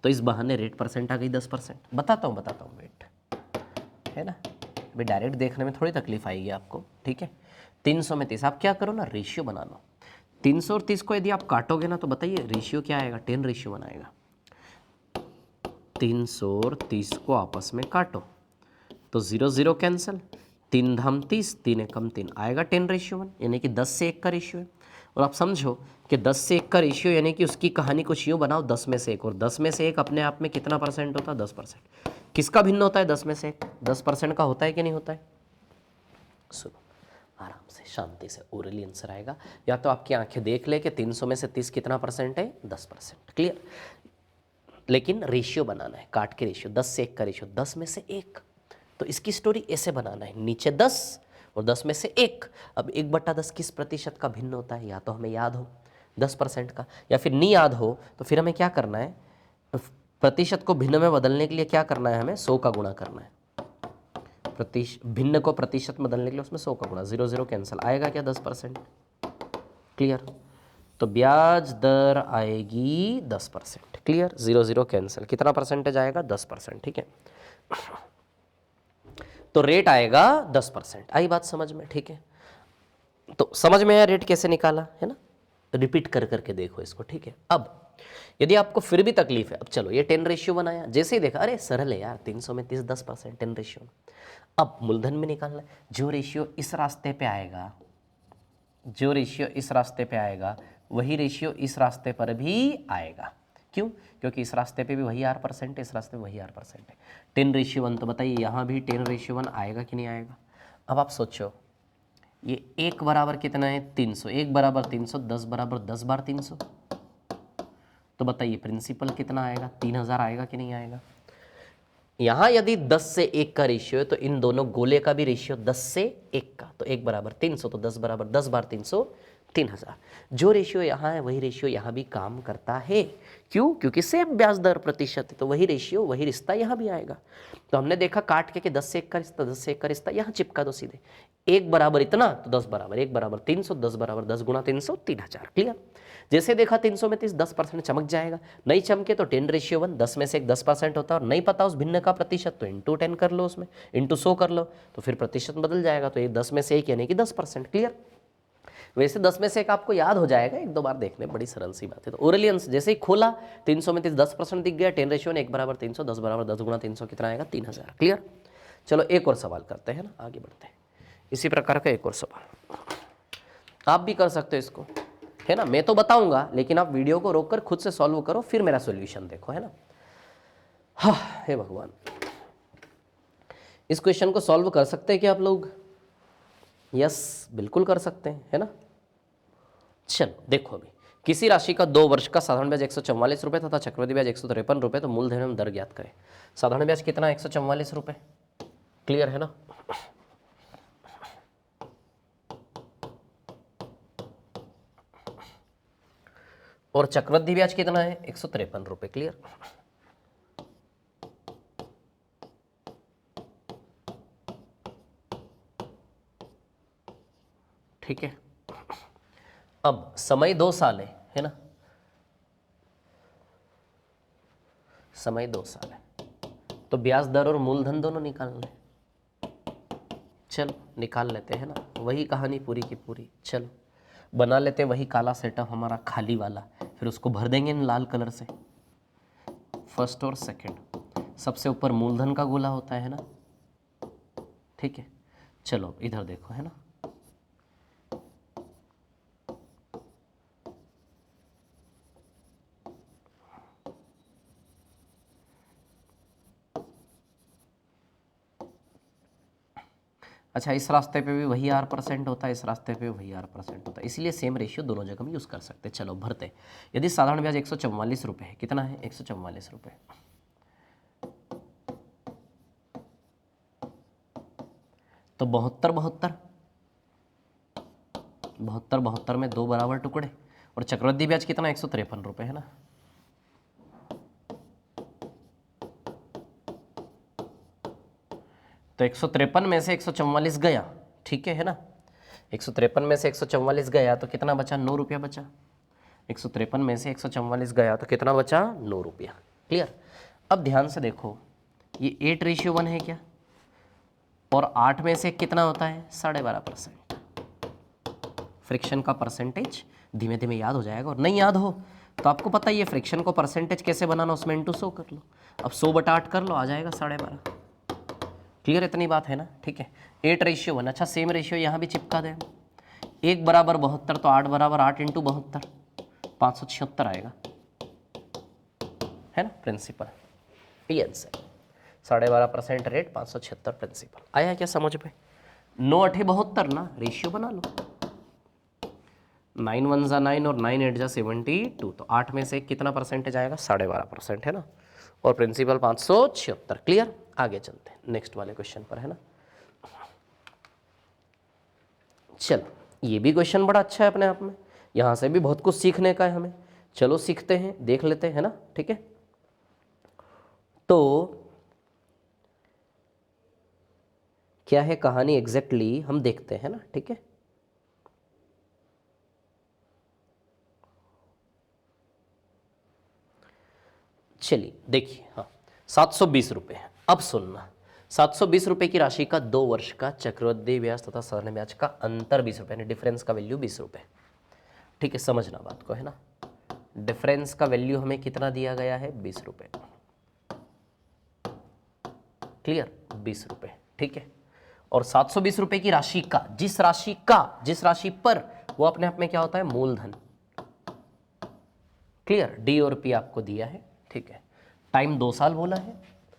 तो इस बहाने रेट परसेंट आ गई 10%। बताता हूँ वेट, है ना, अभी डायरेक्ट देखने में थोड़ी तकलीफ आएगी आपको, ठीक है। 300 में 30, आप क्या करो ना, रेशियो बना लो। 300 और 30 को यदि आप काटोगे ना तो बताइए रेशियो क्या आएगा, 10 रेशियो बनाएगा। 300 और 30 को आपस में काटो तो 0 0 कैंसिल, 3 धाम 30, 3 एकम 3, आएगा 10 रेशियो 1, यानी कि 10 से 1 का रेशियो है। और आप समझो कि 10 से 1 का रेशियो यानी कि उसकी कहानी कुछ यूँ बनाओ, 10 में से 1, और 10 में से 1 अपने आप में कितना परसेंट होता है, 10%। किसका भिन्न होता है 10 में से 1, 10% का होता है कि नहीं होता है। सुनो आराम से, शांति से, ओरली आंसर आएगा, या तो आपकी आंखें देख ले कि 300 में से 30 कितना परसेंट है, 10%, क्लियर। लेकिन रेशियो बनाना है, काट के रेशियो, 10 से 1 का रेशियो, 10 में से 1, तो इसकी स्टोरी ऐसे बनाना है, नीचे 10 और 10 में से 1। अब 1/10 किस प्रतिशत का भिन्न होता है, या तो हमें याद हो 10% का, या फिर नहीं याद हो तो फिर हमें क्या करना है, प्रतिशत को भिन्न में बदलने के लिए क्या करना है, हमें 100 का गुणा करना है। भिन्न को प्रतिशत में बदलने के लिए उसमें 100 का गुणा, 0 0 कैंसिल, आएगा क्या 10%, क्लियर। तो ब्याज दर आएगी 10%, क्लियर, 0 0 कैंसिल, कितना परसेंटेज आएगा, 10%, ठीक है। तो रेट आएगा 10%, आई बात समझ में, ठीक है। तो समझ में आया रेट कैसे निकाला, है ना, रिपीट कर करके देखो इसको, ठीक है। अब यदि आपको फिर भी तकलीफ है, अब चलो ये 10 रेशियो बनाया, जैसे ही देखा अरे सरल है यार, 300 में 30 10%, 10 रेशियो। अब मूलधन में निकालना है, जो रेशियो इस रास्ते पे आएगा, जो रेशियो इस रास्ते पे आएगा वही रेशियो इस रास्ते पर भी आएगा। क्यों? क्योंकि इस रास्ते पे भी वही R%, इस रास्ते पे वही R% है। 10:1 तो बताइए यहाँ भी 10:1 आएगा कि नहीं आएगा? अब आप सोचो, ये 1 बराबर कितना है? 300, 1 बराबर 300, 10 बराबर 10 बार 300, तो बताइए प्रिंसिपल कितना आएगा? 3000 आएगा कि नहीं आएगा? यहाँ यदि 10 से 1 का रेशियो है तो इन दोनों गोले का भी रेशियो 10 से 1 का, तो 1 बराबर 300, तो 10 बराबर 10 बार 300, 3000। जो रेशियो यहाँ है वही रेशियो यहाँ भी काम करता है। क्यों? क्योंकि सेम ब्याज दर प्रतिशत है, तो वही रेशियो वही रिश्ता यहाँ भी आएगा। तो हमने देखा काट के कि 10 से 1 का रिश्ता, 10 से 1 का रिश्ता यहाँ चिपका दो सीधे। 1 बराबर इतना तो 10 बराबर 1 बराबर 300, 10 बराबर 10 गुणा 300, 3000। क्लियर? जैसे देखा 300 में 30, 10% चमक जाएगा। नहीं चमके तो 10:1, 10 में से एक 10% होता है, और नहीं पता उस भिन्न का प्रतिशत तो इंटू 10 कर लो, उसमें इंटू 100 कर लो, तो फिर प्रतिशत बदल जाएगा। तो ये 10 में से 1 यानी कि 10%। क्लियर? वैसे 10 में से एक आपको याद हो जाएगा, 1-2 बार देखने, बड़ी सरल सी बात है। तो ओरली आंसर जैसे ही खोला 300 में 10% दिख गया, 10:1, 1 बराबर 300, 10 बराबर 10 गुणा 300 कितना आएगा? 3000। क्लियर? चलो एक और सवाल करते हैं ना, आगे बढ़ते हैं। इसी प्रकार का एक और सवाल आप भी कर सकते हो इसको, है ना। मैं तो बताऊंगा लेकिन आप वीडियो को रोककर खुद से सॉल्व करो, फिर मेरा सॉल्यूशन देखो, है ना। हाँ, हे भगवान, इस क्वेश्चन को सॉल्व कर सकते हैं क्या आप लोग? यस, बिल्कुल कर सकते हैं, है ना। चलो देखो, अभी किसी राशि का 2 वर्ष का साधारण ब्याज 144 रुपये तथा चक्रवृद्धि ब्याज 153 रुपये, तो मूलधन एवं दर ज्ञात करें। साधारण ब्याज कितना? 144 रुपये। क्लियर है ना। और चक्रवृद्धि ब्याज कितना है? 153 रुपये। क्लियर? ठीक है। अब समय 2 साल है ना, समय 2 साल है, तो ब्याज दर और मूलधन दोनों निकालना है। चलो निकाल लेते हैं ना, वही कहानी पूरी की पूरी। चलो बना लेते हैं वही काला सेटअप हमारा खाली वाला, फिर उसको भर देंगे इन लाल कलर से। फर्स्ट और सेकंड, सबसे ऊपर मूलधन का गोला होता है ना, ठीक है। चलो इधर देखो, है ना। अच्छा, इस रास्ते पे भी वही R% होता है, इस रास्ते पे वही R% होता है, इसलिए सेम रेशियो दोनों जगह में यूज़ कर सकते हैं। चलो भरते। यदि साधारण ब्याज 144 रुपये है, कितना है? 144 रुपये, तो 72 में 2 बराबर टुकड़े, और चक्रवृद्धि ब्याज कितना? 153 रुपये, है ना। तो 153 में से 144 गया, ठीक है ना। 153 में से 144 गया तो कितना बचा? 9 रुपया बचा। 153 में से 144 गया तो कितना बचा? 9 रुपया। क्लियर? अब ध्यान से देखो, ये 8:1 है क्या, और 8 में से कितना होता है? 12.5%। फ्रिक्शन का परसेंटेज धीमे धीमे याद हो जाएगा, और नहीं याद हो तो आपको पता ही है फ्रिक्शन को परसेंटेज कैसे बनाना, उसमें इंटू 100 कर लो। अब 100/8 कर लो, आ जाएगा 12.5। क्लियर? इतनी बात है ना, ठीक है। 8:1। अच्छा, सेम रेशियो यहाँ भी चिपका दें। 1 बराबर 72, तो 8 बराबर 8 इंटू 72, 576 आएगा, है ना प्रिंसिपल। ये आंसर 12.5% रेट, 576 प्रिंसिपल। आया क्या समझ में? 9 8 72 ना, रेशियो बना लो। 9 1 जा 9 और 9 8 जा 72, तो 8 में से कितना परसेंटेज आएगा? 12.5%, है ना। और प्रिंसिपल 576। क्लियर? आगे चलते हैं नेक्स्ट वाले क्वेश्चन पर, है ना। चलो, ये भी क्वेश्चन बड़ा अच्छा है अपने आप में, यहाँ से भी बहुत कुछ सीखने का है हमें। चलो सीखते हैं, देख लेते हैं ना, ठीक है। तो क्या है कहानी एग्जैक्टली हम देखते हैं ना, ठीक है। चलिए देखिए, हाँ 720 रुपये। अब सुनना, 720 रुपये की राशि का 2 वर्ष का चक्रवृद्धि ब्याज तथा साधारण ब्याज का अंतर 20 रुपये, यानी डिफरेंस का वैल्यू 20 रुपये। ठीक है, समझना बात को, है ना। डिफरेंस का वैल्यू हमें कितना दिया गया है? 20 रुपये। क्लियर? 20 रुपये, ठीक है। और 720 रुपये की राशि का, जिस राशि पर, वो अपने आप में क्या होता है? मूलधन। क्लियर, डी और पी आपको दिया है, ठीक है। टाइम 2 साल बोला है,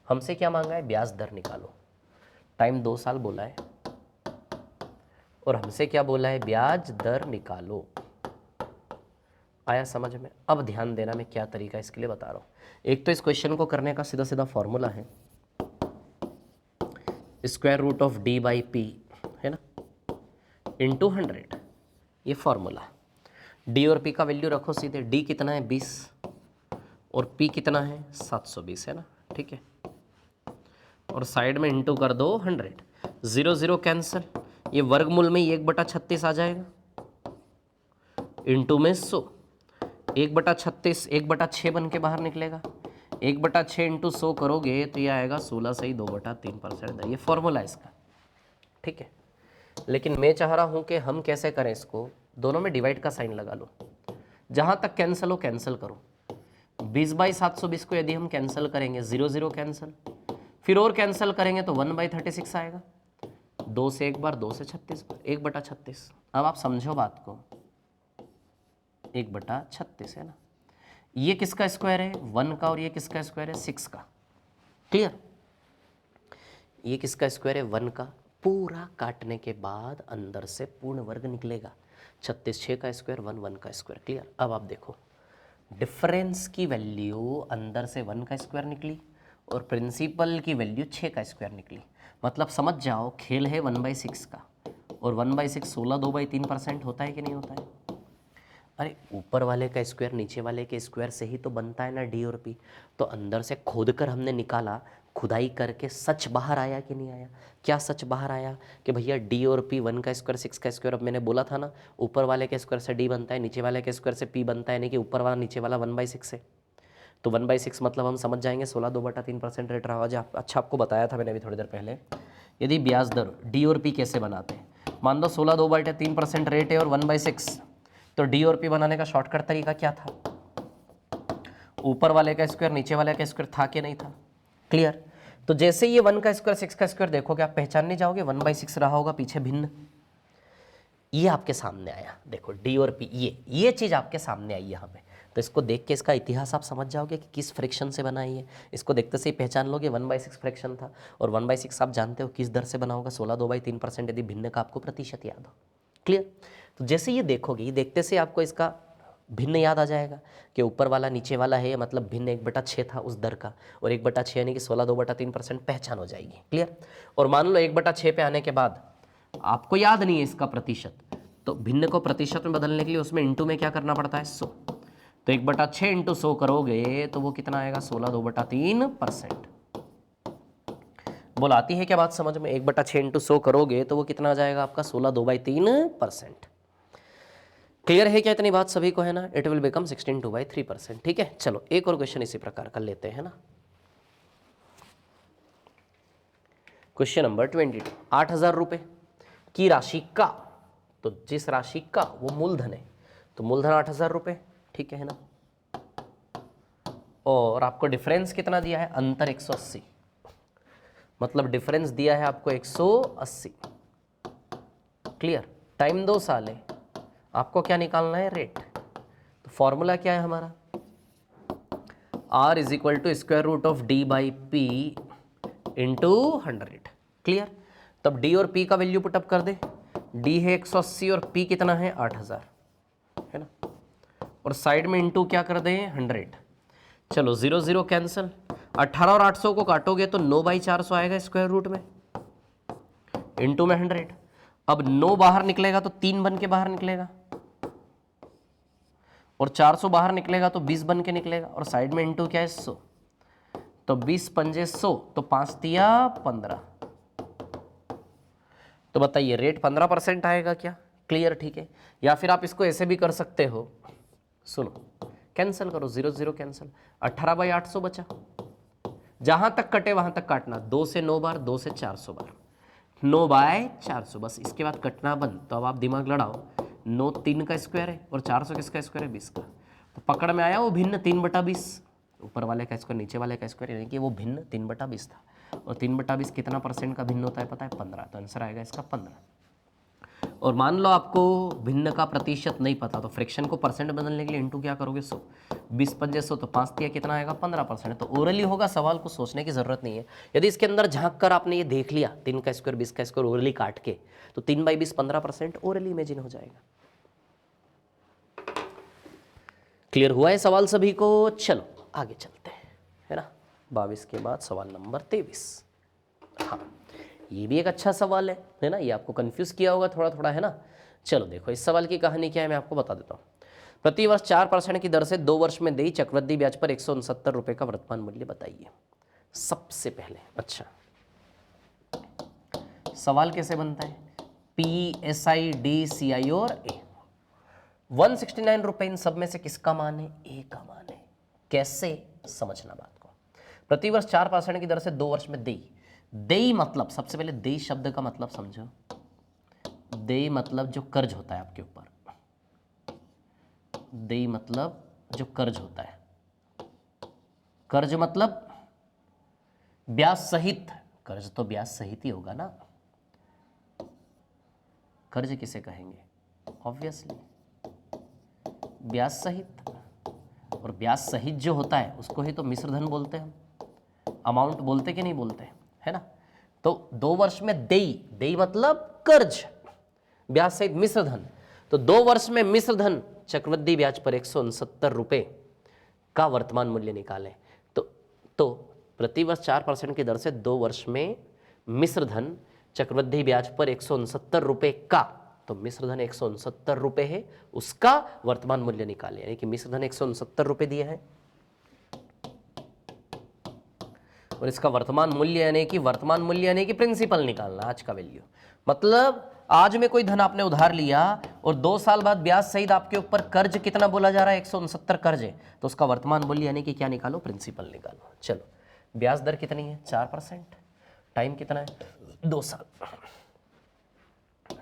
हमसे क्या मांगा है, ब्याज दर निकालो। टाइम 2 साल बोला है और हमसे क्या बोला है, ब्याज दर निकालो। आया समझ में? अब ध्यान देना मैं क्या तरीका इसके लिए बता रहा हूँ। एक तो इस क्वेश्चन को करने का सीधा सीधा फॉर्मूला है square root of D by P, है ना, इंटू 100, ये फॉर्मूला। डी और पी का वैल्यू रखो सीधे, डी कितना है 20 और पी कितना है 720, है ना, ठीक है। और साइड में इंटू कर दो 100, 0 0 कैंसिल, ये वर्गमूल में ही 1/36 आ जाएगा, इंटू में 100, 1/36 1/6 बन के बाहर निकलेगा, 1/6 इंटू 100 करोगे तो ये आएगा 16 से ही 2/3%। ये फॉर्मूला है इसका, ठीक है। लेकिन मैं चाह रहा हूँ कि हम कैसे करें इसको, दोनों में डिवाइड का साइन लगा लो, जहाँ तक कैंसिल हो कैंसिल करो। 20/720 को यदि हम कैंसिल करेंगे 0 0 कैंसिल, फिर और कैंसिल करेंगे तो 1/36 आएगा, 2 से 1 बार, 2 से 36 बार, 1/36। अब आप समझो बात को, 1/36 है ना, ये किसका स्क्वायर है 1 का, और ये किसका स्क्वायर है 6 का। क्लियर, ये किसका स्क्वायर है 1 का, पूरा काटने के बाद अंदर से पूर्ण वर्ग निकलेगा, 36 6 का स्क्वायर 1 1 का स्क्वायर। क्लियर, अब आप देखो डिफरेंस की वैल्यू अंदर से 1 का स्क्वायर निकली और प्रिंसिपल की वैल्यू 6 का स्क्वायर निकली। मतलब समझ जाओ खेल है 1/6 का, और 1/6 16 2/3% होता है कि नहीं होता है? अरे ऊपर वाले का स्क्वायर नीचे वाले के स्क्वायर से ही तो बनता है ना डी और पी। तो अंदर से खोद कर हमने निकाला, खुदाई करके सच बाहर आया कि नहीं आया? क्या सच बाहर आया कि भैया डी और पी 1 का स्क्वायर 6 का स्क्वायर। अब मैंने बोला था ना ऊपर वाले के स्क्वायर से डी बनता है, नीचे वाले के स्क्वायर से पी बनता है, यानी कि ऊपर वाला नीचे वाला 1/6 है। तो 1/6 मतलब हम समझ जाएंगे 16 2/3% रेट रहा। जो अच्छा आपको बताया था मैंने अभी थोड़ी देर पहले, यदि ब्याज दर डी और पी कैसे बनाते हैं, मान लो 16 2/3% रेट है और 1/6, तो डी और पी बनाने का शॉर्टकट तरीका क्या था, ऊपर वाले का स्क्वायर नीचे वाले का स्क्वायर था कि नहीं था? क्लियर। तो जैसे ये 1 का स्क्वायर 6 का स्क्वायर देखोगे आप पहचान नहीं जाओगे, 1/6 रहा होगा पीछे भिन्न, ये आपके सामने आया। देखो डी और पी, ये चीज आपके सामने आई यहाँ पे। तो इसको देख के इसका इतिहास आप समझ जाओगे कि किस फ्रैक्शन से बना है ये। इसको देखते से ही पहचान लोगे 1/6 फ्रैक्शन था, और 1/6 आप जानते हो किस दर से बना होगा, 16 2/3% यदि भिन्न का आपको प्रतिशत याद हो। क्लियर। तो जैसे ये देखोगे, ये देखते से आपको इसका भिन्न याद आ जाएगा कि ऊपर वाला नीचे वाला है, मतलब भिन्न 1/6 था उस दर का, और 1/6 यानी कि 16 2/3% पहचान हो जाएगी। क्लियर। और मान लो 1/6 पे आने के बाद आपको याद नहीं है इसका प्रतिशत, तो भिन्न को प्रतिशत में बदलने के लिए उसमें इंटू में क्या करना पड़ता है 100। तो 1/6 इंटू 100 करोगे तो वो कितना आएगा 16 2/3%। बोल आती है क्या बात समझ में? 1/6 इंटू 100 करोगे तो वो कितना आ जाएगा आपका 16 2/3%। क्लियर है क्या इतनी बात सभी को? है ना, इट विल बिकम 16 2/3%। ठीक है, चलो एक और क्वेश्चन इसी प्रकार कर लेते हैं ना। क्वेश्चन नंबर 22, 8,000 रुपये की राशि का, तो जिस राशि का वो मूलधन है, तो मूलधन 8,000 रुपये, ठीक है ना। और आपको डिफरेंस कितना दिया है, अंतर 180, मतलब डिफरेंस दिया है आपको 180। क्लियर। टाइम 2 साल है, आपको क्या निकालना है, रेट। तो फॉर्मूला क्या है हमारा, R is equal to square root of D by P into 100। Clear. तब डी और पी का वैल्यू पुटअप कर दे, डी है 180 और पी कितना है 8,000, है ना। और साइड में इंटू क्या कर दे 100। चलो 0 0 कैंसिल, 18 और 800 को काटोगे तो 9/400 आएगा स्क्वायर रूट में, इंटू में 100। अब 9 बाहर निकलेगा तो 3 बन के बाहर निकलेगा, और 400 बाहर निकलेगा तो 20 बन के निकलेगा, और साइड में इंटू क्या है 100। तो 20 पंजे 100, तो 5 तिया 15। तो बताइए रेट 15% आएगा क्या? क्लियर, ठीक है। या फिर आप इसको ऐसे भी कर सकते हो, सुनो, कैंसिल करो, 0 0 कैंसिल, 18/800 बचा। जहां तक कटे वहां तक काटना, 2 से 9 बार, 2 से 400 बार, 9/400 बस। इसके बाद कटना बंद। तो अब आप दिमाग लड़ाओ, 9 3 का स्क्वायर है और 400 किसका स्क्वायर है 20 का। तो पकड़ में आया वो भिन्न 3/20, ऊपर वाले का स्क्वायर नीचे वाले का स्क्वायर, यानी कि वो भिन्न 3/20 था। और 3/20 कितना परसेंट का भिन्न होता है पता है, 15। तो आंसर आएगा इसका 15। और मान लो आपको भिन्न का प्रतिशत नहीं पता, तो फ्रैक्शन को परसेंट बदलने के लिए इनटू क्या करोगे 100, 20 पंजे 100, तो 5 दिया कितना आएगा 15%। तो ओरली होगा, सवाल को सोचने की जरूरत नहीं है। यदि इसके अंदर झांक कर आपने ये देख लिया 3 का स्क्वायर 20 का स्क्वायर ओरली काट के, तो 3/20 15% ओरली इमेजिन हो जाएगा। क्लियर हुआ है सवाल सभी को? चलो आगे चलते हैं, है ना। 22 के बाद सवाल नंबर 23। हाँ, ये भी एक अच्छा सवाल है ना। ये आपको कंफ्यूज किया होगा थोड़ा थोड़ा, है ना। चलो देखो इस सवाल की कहानी क्या है, मैं आपको बता देता हूँ। प्रतिवर्ष 4% की दर से 2 वर्ष में देय चक्रवृद्धि ब्याज पर 169 रुपये का वर्तमान मूल्य बताइए। सबसे पहले अच्छा सवाल कैसे बनता है, PSI DCI और A, 169 रुपये इन सब में से किसका मान है, A का मान है। कैसे समझना बात को। प्रतिवर्ष 4% की दर से 2 वर्ष में देय, देय मतलब सबसे पहले देय शब्द का मतलब समझो। देय मतलब जो कर्ज होता है आपके ऊपर, देय मतलब जो कर्ज होता है। कर्ज मतलब ब्याज सहित, कर्ज तो ब्याज सहित ही होगा ना। कर्ज किसे कहेंगे, ऑब्वियसली ब्याज सहित। और ब्याज सहित जो होता है उसको ही तो मिश्र धन बोलते हैं हम, अमाउंट बोलते कि नहीं बोलते, है ना। तो 2 वर्ष में देय, देय मतलब कर्ज, ब्याज सहित मिश्र धन। तो 2 वर्ष में मिश्र धन चक्रवृद्धि ब्याज पर 169 रुपये का वर्तमान मूल्य निकालें। तो प्रतिवर्ष 4% की दर से 2 वर्ष में मिश्र धन चक्रवृद्धि ब्याज पर 169 रुपये का, तो मिश्र धन 169 रुपये है, उसका वर्तमान मूल्य निकालें। यानी कि मिश्र धन 169 रुपये दिया है और इसका वर्तमान मूल्य यानी कि प्रिंसिपल निकालना, आज का वैल्यू। मतलब आज में कोई धन आपने उधार लिया और 2 साल बाद ब्याज सहित आपके ऊपर कर्ज कितना बोला जा रहा है, 169 कर्ज है, तो उसका वर्तमान मूल्य यानी कि क्या निकालो, प्रिंसिपल निकालो। चलो ब्याज दर कितनी है 4%, टाइम कितना है 2 साल,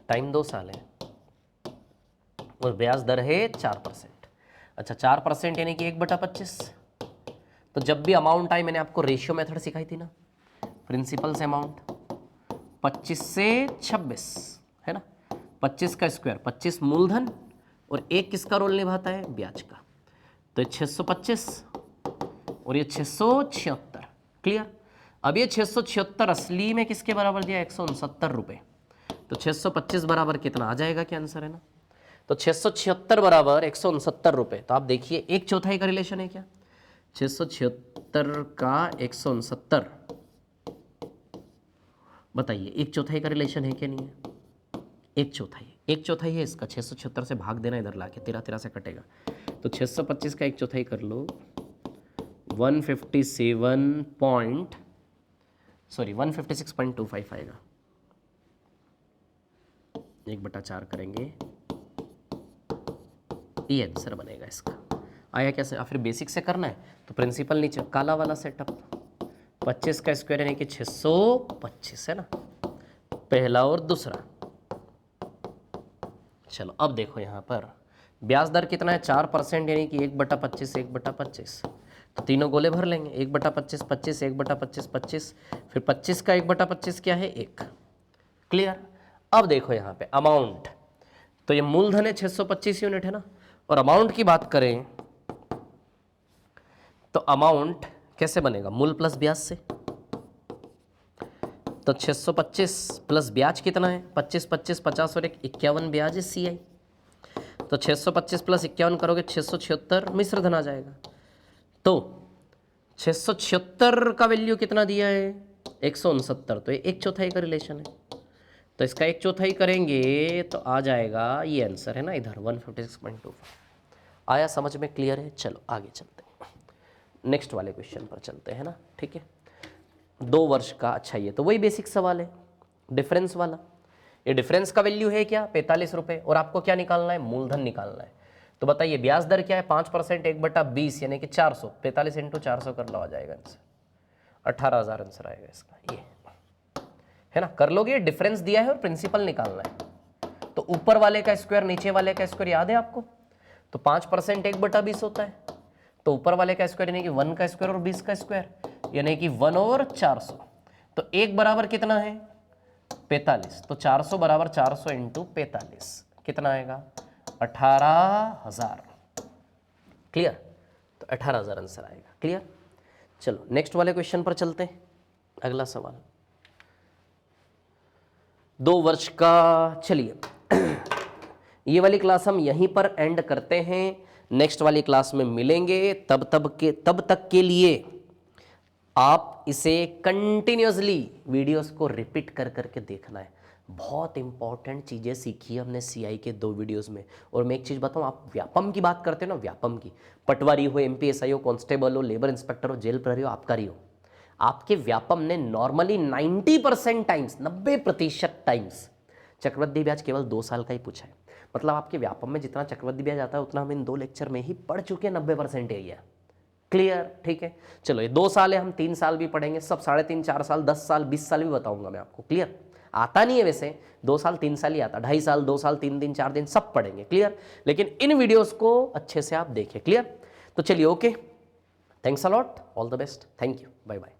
टाइम 2 साल है और ब्याज दर है 4%। अच्छा 4% यानी कि 1/25। तो जब भी अमाउंट आई, मैंने आपको रेशियो मेथड सिखाई थी ना, प्रिंसिपल से अमाउंट 25 से 26, है ना। 25 का स्क्वायर 25 मूलधन और 1 किसका रोल निभाता है, ब्याज का। तो 625 और ये 676, क्लियर। अब ये 676 असली में किसके बराबर दिया, 169 रुपये। तो 625 बराबर कितना आ जाएगा, क्या आंसर है ना। तो 676 बराबर 169 रुपये। तो आप देखिए 1/4 का रिलेशन है क्या, 676 का 169, बताइए 1/4 का रिलेशन है क्या, नहीं है। 1/4 है इसका, 676 से भाग देना इधर लाके, 13 से कटेगा। तो 625 का 1/4 कर लो, 156.25 आएगा। 1/4 करेंगे, ये आंसर बनेगा इसका। आया कैसे, फिर बेसिक से करना है तो प्रिंसिपल नीचे, काला वाला सेटअप, 25 का स्क्वायर यानी कि 625, है ना, पहला और दूसरा। चलो अब देखो यहाँ पर ब्याज दर कितना है 4% यानी कि 1/25, 1/25। तो तीनों गोले भर लेंगे, 1/25, 25, 1/25, 25, फिर 25 का 1/25 क्या है, 1। क्लियर। अब देखो यहाँ पे अमाउंट, तो ये मूलधन है 625 यूनिट, है ना। और अमाउंट की बात करें तो अमाउंट कैसे बनेगा, मूल प्लस ब्याज से। तो 625 प्लस ब्याज कितना है, 25, 25, 50 और 1 51 ब्याज है CI। तो 625 प्लस 51 करोगे 676 मिश्र धन आ जाएगा। तो 676 का वैल्यू कितना दिया है, 169। तो ये 1/4 का रिलेशन है, तो इसका 1/4 करेंगे तो आ जाएगा ये आंसर, है ना, इधर 156.25। आया समझ में, क्लियर है। चलो आगे चलते हैं, नेक्स्ट वाले क्वेश्चन पर चलते हैं ना, ठीक है। 2 वर्ष का, अच्छा ये तो वही बेसिक सवाल है, डिफरेंस वाला। ये डिफरेंस का वैल्यू है क्या, 45 रुपये, और आपको क्या निकालना है, मूलधन निकालना है। तो बताइए ब्याज दर क्या है, 5%, 1/20 यानी कि 400, 45 × 400 कर लो, आ जाएगा आंसर 18,000 आंसर आएगा इसका, ये है ना। कर लोगे, डिफरेंस दिया है और प्रिंसिपल निकालना है। तो ऊपर वाले का स्क्वायर नीचे वाले का स्क्वायर याद है आपको, तो 5% 1/20 होता है, तो ऊपर वाले का स्क्वायर यानी कि 1 का स्क्वायर और 20 का स्क्वायर यानी कि 1/400। तो 1 बराबर कितना है, 45, तो 400 बराबर 400 इंटू 45 कितना आएगा 18,000। क्लियर, तो 18,000 आंसर आएगा। क्लियर, चलो नेक्स्ट वाले क्वेश्चन पर चलते हैं। अगला सवाल 2 वर्ष का, चलिए ये वाली क्लास हम यहीं पर एंड करते हैं, नेक्स्ट वाली क्लास में मिलेंगे। तब तक के लिए आप इसे कंटिन्यूसली वीडियोस को रिपीट कर करके देखना है। बहुत इंपॉर्टेंट चीज़ें सीखी है हमने सीआई के 2 वीडियोस में। और मैं एक चीज़ बताऊं, आप व्यापम की बात करते हो ना, व्यापम की, पटवारी हो, एमपीएसआई हो, कांस्टेबल हो, लेबर इंस्पेक्टर हो, जेल प्रहरी हो, आबकारी हो, आपके व्यापम ने नॉर्मली 90% टाइम्स, 90% टाइम्स चक्रवृद्धि ब्याज केवल 2 साल का ही पूछा है। मतलब आपके व्यापम में जितना चक्रवृद्धि ब्याज आता है उतना हम इन 2 लेक्चर में ही पढ़ चुके हैं, 90% यही है। क्लियर, ठीक है। चलो ये 2 साल है, हम 3 साल भी पढ़ेंगे, सब 3.5 4 साल 10 साल 20 साल भी बताऊंगा मैं आपको। क्लियर, आता नहीं है वैसे, 2 साल 3 साल ही आता, 2.5 साल 2 साल 3 दिन 4 दिन सब पढ़ेंगे। क्लियर, लेकिन इन वीडियोस को अच्छे से आप देखें। क्लियर, तो चलिए okay, thanks a lot, all the best, thank you, bye bye.